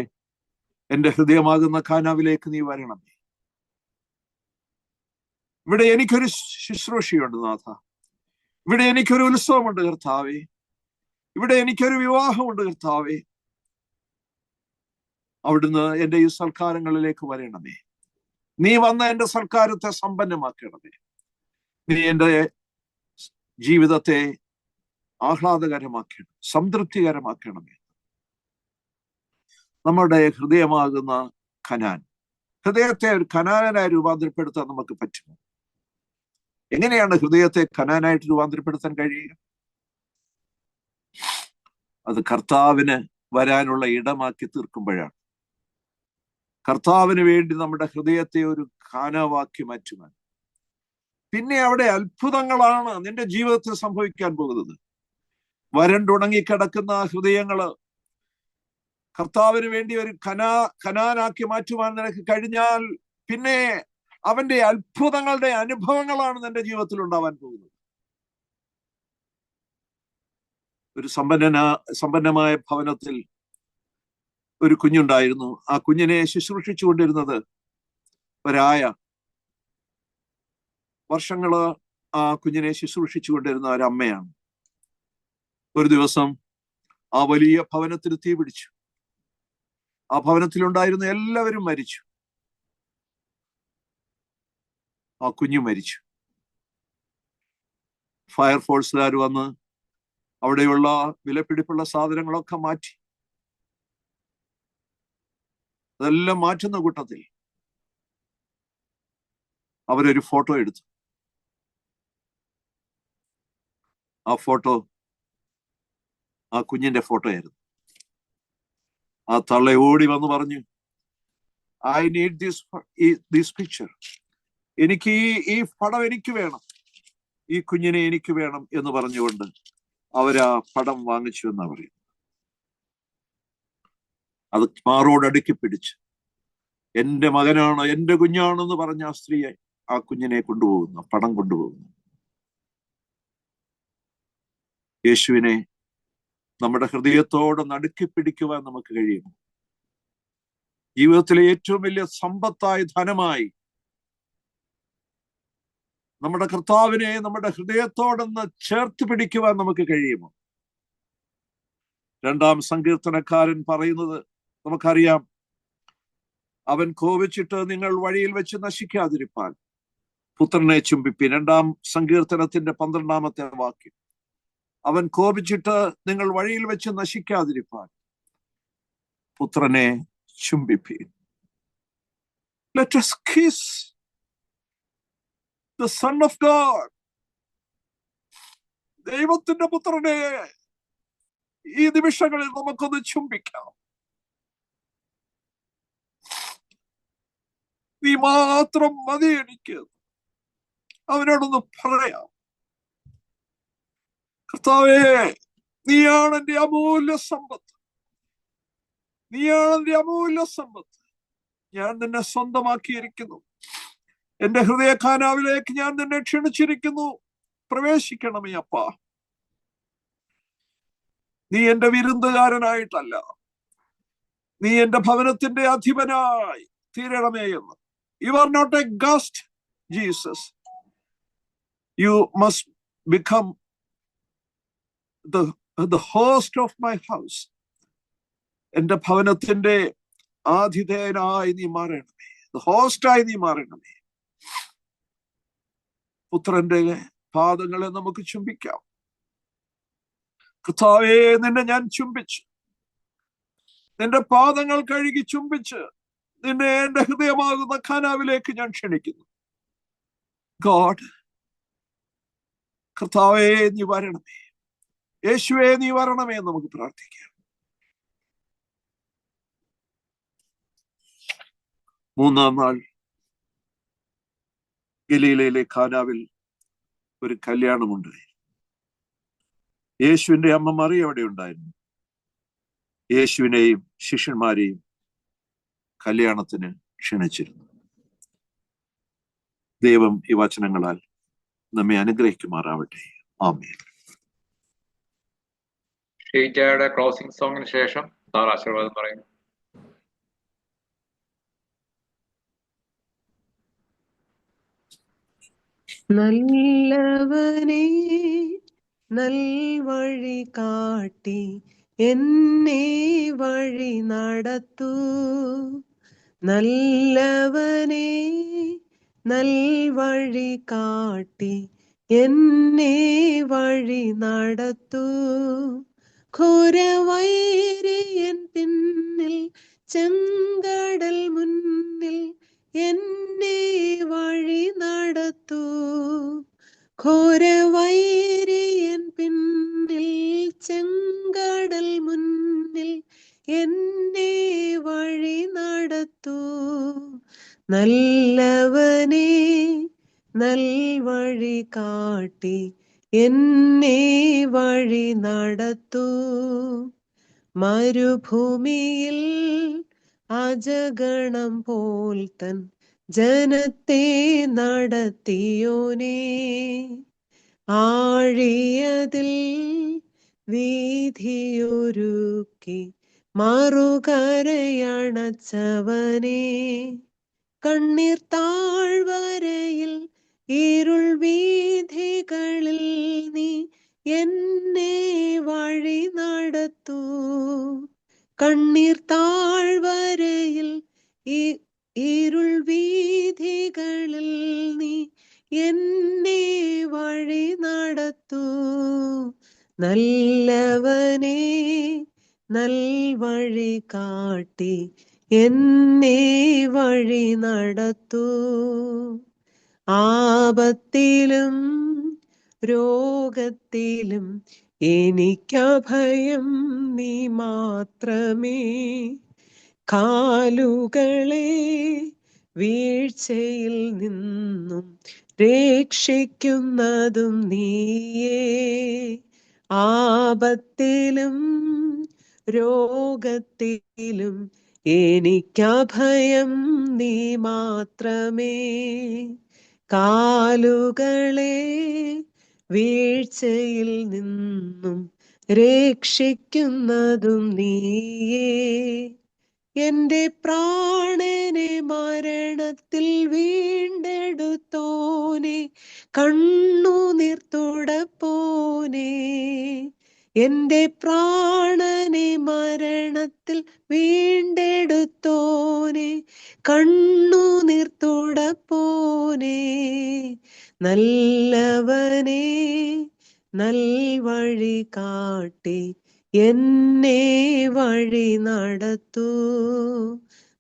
എന്റെ ഹൃദയമാകുന്ന കാനാവിലേക്ക് നീ വരണമേ. ഇവിടെ എനിക്കൊരു ശുശ്രൂഷയുണ്ട് നാഥ. ഇവിടെ എനിക്കൊരു ഉത്സവമുണ്ട് കർത്താവേ. ഇവിടെ എനിക്കൊരു വിവാഹമുണ്ട് കർത്താവേ. അവിടുന്ന് എന്റെ ഈ സൽക്കാരങ്ങളിലേക്ക് വരണമേ. നീ വന്ന എന്റെ സൽക്കാരത്തെ സമ്പന്നമാക്കണമേ. നീ എന്റെ ജീവിതത്തെ ആഹ്ലാദകരമാക്കണം, സംതൃപ്തികരമാക്കണമേ. നമ്മുടെ ഹൃദയമാകുന്ന കനാൻ, ഹൃദയത്തെ ഒരു കനാനായി രൂപാന്തരപ്പെടുത്താൻ നമുക്ക് പറ്റുമോ? എങ്ങനെയാണ് ഹൃദയത്തെ കനാനായിട്ട് രൂപാന്തരപ്പെടുത്താൻ കഴിയുക? അത് കർത്താവിന് വരാനുള്ള ഇടമാക്കി തീർക്കുമ്പോഴാണ്. കർത്താവിന് വേണ്ടി നമ്മുടെ ഹൃദയത്തെ ഒരു കാനാവാക്കി മാറ്റുവാൻ. പിന്നെ അവിടെ അത്ഭുതങ്ങളാണ് നിന്റെ ജീവിതത്തിൽ സംഭവിക്കാൻ പോകുന്നത്. വരണ്ടുണങ്ങിക്കിടക്കുന്ന ഹൃദയങ്ങള് കർത്താവിന് വേണ്ടി ഒരു കനാനാക്കി മാറ്റുവാൻ നിനക്ക് കഴിഞ്ഞാൽ പിന്നെ അവന്റെ അത്ഭുതങ്ങളുടെ അനുഭവങ്ങളാണ് നിന്റെ ജീവിതത്തിൽ ഉണ്ടാവാൻ പോകുന്നത്. ഒരു സമ്പന്നമായ ഭവനത്തിൽ ഒരു കുഞ്ഞുണ്ടായിരുന്നു. ആ കുഞ്ഞിനെ ശുശ്രൂഷിച്ചു കൊണ്ടിരുന്നത് ഒരായ. വർഷങ്ങള് ആ കുഞ്ഞിനെ ശുശ്രൂഷിച്ചു കൊണ്ടിരുന്ന ഒരമ്മയാണ്. ഒരു ദിവസം ആ വലിയ ഭവനത്തിന് തീ പിടിച്ചു. ആ ഭവനത്തിലുണ്ടായിരുന്ന എല്ലാവരും മരിച്ചു. ആ കുഞ്ഞു മരിച്ചു. ഫയർഫോഴ്സുകാർ വന്ന് അവിടെയുള്ള വിലപിടിപ്പുള്ള സാധനങ്ങളൊക്കെ മാറ്റി. അതെല്ലാം മാറ്റുന്ന കൂട്ടത്തിൽ അവരൊരു ഫോട്ടോ എടുത്തു. ആ ഫോട്ടോ ആ കുഞ്ഞിന്റെ ഫോട്ടോ ആയിരുന്നു. ആ തള്ള ഓടി വന്ന് പറഞ്ഞു, ഐ നീഡ് ദിസ് പിക്ചർ. എനിക്ക് ഈ പടം എനിക്ക് വേണം, ഈ കുഞ്ഞിനെ എനിക്ക് വേണം എന്ന് പറഞ്ഞുകൊണ്ട് അവരാ പടം വാങ്ങിച്ചു എന്നാ പറയും. അത് മാറോടടുക്കി പിടിച്ച് എന്റെ മകനാണ്, എന്റെ കുഞ്ഞാണെന്ന് പറഞ്ഞ ആ സ്ത്രീയെ ആ കുഞ്ഞിനെ കൊണ്ടുപോകുന്നു, പടം കൊണ്ടുപോകുന്നു. യേശുവിനെ നമ്മുടെ ഹൃദയത്തോടെ നടുക്കി പിടിക്കുവാൻ നമുക്ക് കഴിയും. ജീവിതത്തിലെ ഏറ്റവും വലിയ സമ്പത്തായി, ധനമായി നമ്മുടെ കർത്താവിനെ നമ്മുടെ ഹൃദയത്തോടൊന്ന് ചേർത്ത് പിടിക്കുവാൻ നമുക്ക് കഴിയുമോ? രണ്ടാം സങ്കീർത്തനക്കാരൻ പറയുന്നത് നമുക്കറിയാം. അവൻ കോപിച്ചിട്ട് നിങ്ങൾ വഴിയിൽ വെച്ച് നശിക്കാതിരിപ്പാൻ പുത്രനെ ചുംബിപ്പിൻ. രണ്ടാം സങ്കീർത്തനത്തിന്റെ 12-ാമത്തെ വാക്യം. അവൻ കോപിച്ചിട്ട് നിങ്ങൾ വഴിയിൽ വെച്ച് നശിക്കാതിരിപ്പാൻ പുത്രനെ ചുംബിപ്പിൻ. Let us kiss the Son of God. ദൈവത്തിന്റെ പുത്രനെ ഈ നിമിഷങ്ങളിൽ നമുക്കൊന്ന് ചുംബിക്കാം. നീ മാത്രം മതി എനിക്ക്, അവനോടൊന്ന് പറയാം. കർത്താവേ, നീയാണ് എന്റെ അമൂല്യ സമ്പത്ത്, നീയാണ് എന്റെ അമൂല്യ സമ്പത്ത്. ഞാൻ നിന്നെ സ്വന്തമാക്കിയിരിക്കുന്നു. എന്റെ ഹൃദയ ഖാനാവിലേക്ക് ഞാൻ നിന്നെ ക്ഷണിച്ചിരിക്കുന്നു. പ്രവേശിക്കണമേ അപ്പാ. നീ എന്റെ വിരുന്നുകാരനായിട്ടല്ല, നീ എന്റെ ഭവനത്തിന്റെ അധിപനായി തീരണമേ എന്ന്. You are not a guest, Jesus. You must become the host of my house. എന്റെ ഭവനത്തിന്റെ ആതിഥേയനായി നീ മാറണമേ, ഹോസ്റ്റായി നീ മാറണമേ. പുത്രന്റെ പാദങ്ങളെ നമുക്ക് ചുംബിക്കാം. കർത്താവേ, നിന്നെ ഞാൻ ചുംബിച്ചു, നിന്റെ പാദങ്ങൾ കഴുകി ചുംബിച്ച് നിന്നെ എന്റെ ഹൃദയമാകുന്ന ഖാനാവിലേക്ക് ഞാൻ ക്ഷണിക്കുന്നു. ഗോഡ്, കർത്താവേ നീ വരണമേ, യേശുവേ നീ വരണമേ എന്ന് നമുക്ക് പ്രാർത്ഥിക്കാം. 3-ാം നാൾ ഗലീലയിലെ ഖാനാവിൽ ഒരു കല്യാണമുണ്ടായി. യേശുവിന്റെ അമ്മ മറിയ അവിടെ ഉണ്ടായിരുന്നു. യേശുവിനെയും ശിഷ്യന്മാരെയും കല്യാണത്തിന് ക്ഷണിച്ചിരുന്നു. ദൈവം ഈ വചനങ്ങളാൽ നമ്മെ അനുഗ്രഹിക്കുമാറാവട്ടെ. ആമേൻ. ഷീജയുടെ ക്ലോസിംഗ് സോങ്ങിന് ശേഷം സാർ ആശീർവാദം പറയുന്നു. നല്ലവനേ, നൽവഴി കാട്ടി എന്നെ വഴി നടത്തൂ. നല്ലവനേ, നൽവഴി കാട്ടി എന്നെ വഴി നടത്തൂ. ഘോരവൈരിയൻ പിന്നിൽ, ചെങ്കടൽ മുന്നിൽ എന്നെ വഴി നടത്തൂ. ഘോരവൈരിയൻ പിന്നിൽ, ചെങ്കടൽ മുന്നിൽ എന്നെ വഴി നടത്തൂ. നല്ലവനേ, നൽവഴി കാട്ടി എന്നെ വഴി നടത്തൂ. മരുഭൂമിയിൽ അജഗണം പോൽ തൻ ജനത്തെ നടത്തിയോനേ, ആഴിയതിൽ വീഥിയൊരുക്കി മറുകരയണച്ചവനേ, കണ്ണീർ താഴ്വരയിൽ ഇരുൾ വീഥികളിൽ നീ എന്നെ വഴി നടത്തൂ. കണ്ണീർ താഴ്വരയിൽ ഇരുൾ വീഥികളിൽ നീ എന്നെ വഴി നടത്തൂ. നല്ലവനേ, നൽവഴി കാട്ടി എന്നെ വഴി നടത്തൂ. ആപത്തിലും രോഗത്തിലും എനിക്കഭയം നീ മാത്രമേ. കാലുകളെ വീഴ്ചയിൽ നിന്നും രക്ഷിക്കുന്നതും നീയേ. ആപത്തിലും രോഗത്തിലും എനിക്കഭയം നീ മാത്രമേ. കാലുകളെ വീഴ്ചയിൽ നിന്നും രക്ഷിക്കുന്നതും നീയേ. എന്റെ പ്രാണനെ മരണത്തിൽ വീണ്ടെടുത്തോനെ, കണ്ണുനീർ തുടപ്പോനെ. എന്റെ പ്രാണനെ കണ്ണുനീർ തുടപ്പോനേ, നല്ലവനേ, നൽവഴി കാട്ടി എന്നെ വഴി നടത്തൂ.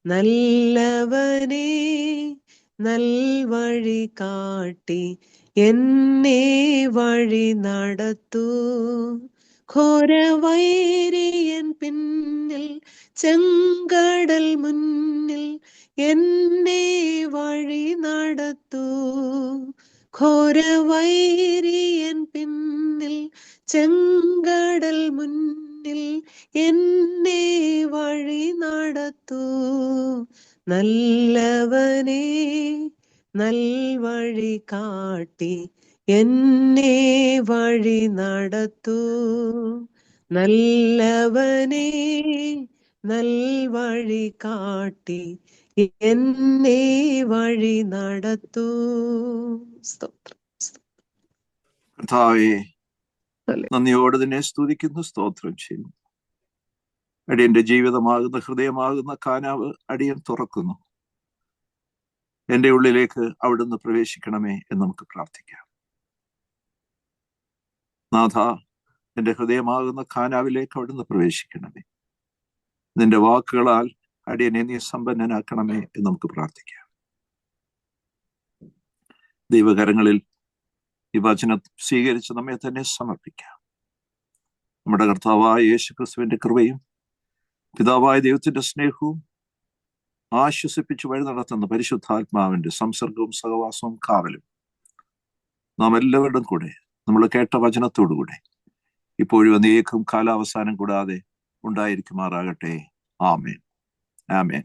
നല്ലവനേ, നൽവഴി കാട്ടി എന്നെ വഴി നടത്തൂ. ഘോരവൈരിയൻ പിന്നിൽ, ചെങ്കടൽ മുന്നിൽ, എന്നെ വഴി നടത്തൂ. ഘോരവൈരിയൻ പിന്നിൽ, ചെങ്കടൽ മുന്നിൽ, എന്നെ വഴി നടത്തൂ. നല്ലവനേ, നൽവഴി കാട്ടി എന്നെ വഴി നടത്തൂ. നല്ലവനേ, നൽവഴി കാട്ടി എന്നെ വഴി നടത്തൂ. സ്തോത്രം. കർത്താവേ, നന്ദിയോടെ നിന്നെ സ്തുതിക്കുന്നു, സ്തോത്രം ചെയ്യുന്നു. അടിയന്റെ ജീവിതമാകുന്ന, ഹൃദയമാകുന്ന കാനാവ് അടിയൻ തുറക്കുന്നു. എന്റെ ഉള്ളിലേക്ക് അവിടുന്ന് പ്രവേശിക്കണമേ എന്ന് നമുക്ക് പ്രാർത്ഥിക്കാം. നാഥ, എന്റെ ഹൃദയമാകുന്ന കാനാവിലേക്ക് അവിടുന്ന് പ്രവേശിക്കണമേ. നിന്റെ വാക്കുകളാൽ അടിയനെ നീ സമ്പന്നനാക്കണമേ എന്ന് നമുക്ക് പ്രാർത്ഥിക്കാം. ദൈവകരങ്ങളിൽ ഈ വചനം സ്വീകരിച്ച് നമ്മെ തന്നെ സമർപ്പിക്കാം. നമ്മുടെ കർത്താവായ യേശുക്രിസ്തുവിന്റെ കൃപയും പിതാവായ ദൈവത്തിന്റെ സ്നേഹവും ആശ്വസിപ്പിച്ച് വഴി നടത്തുന്ന പരിശുദ്ധാത്മാവിന്റെ സംസർഗവും സഹവാസവും കാവലും നാം എല്ലാവരുടെയും കൂടെ, നമ്മൾ കേട്ട വചനത്തോടുകൂടെ ഇപ്പോഴും എന്നേക്കും കാലാവസാനം കൂടാതെ ഉണ്ടായിരിക്കുമാറാകട്ടെ. ആമേൻ, ആമേൻ.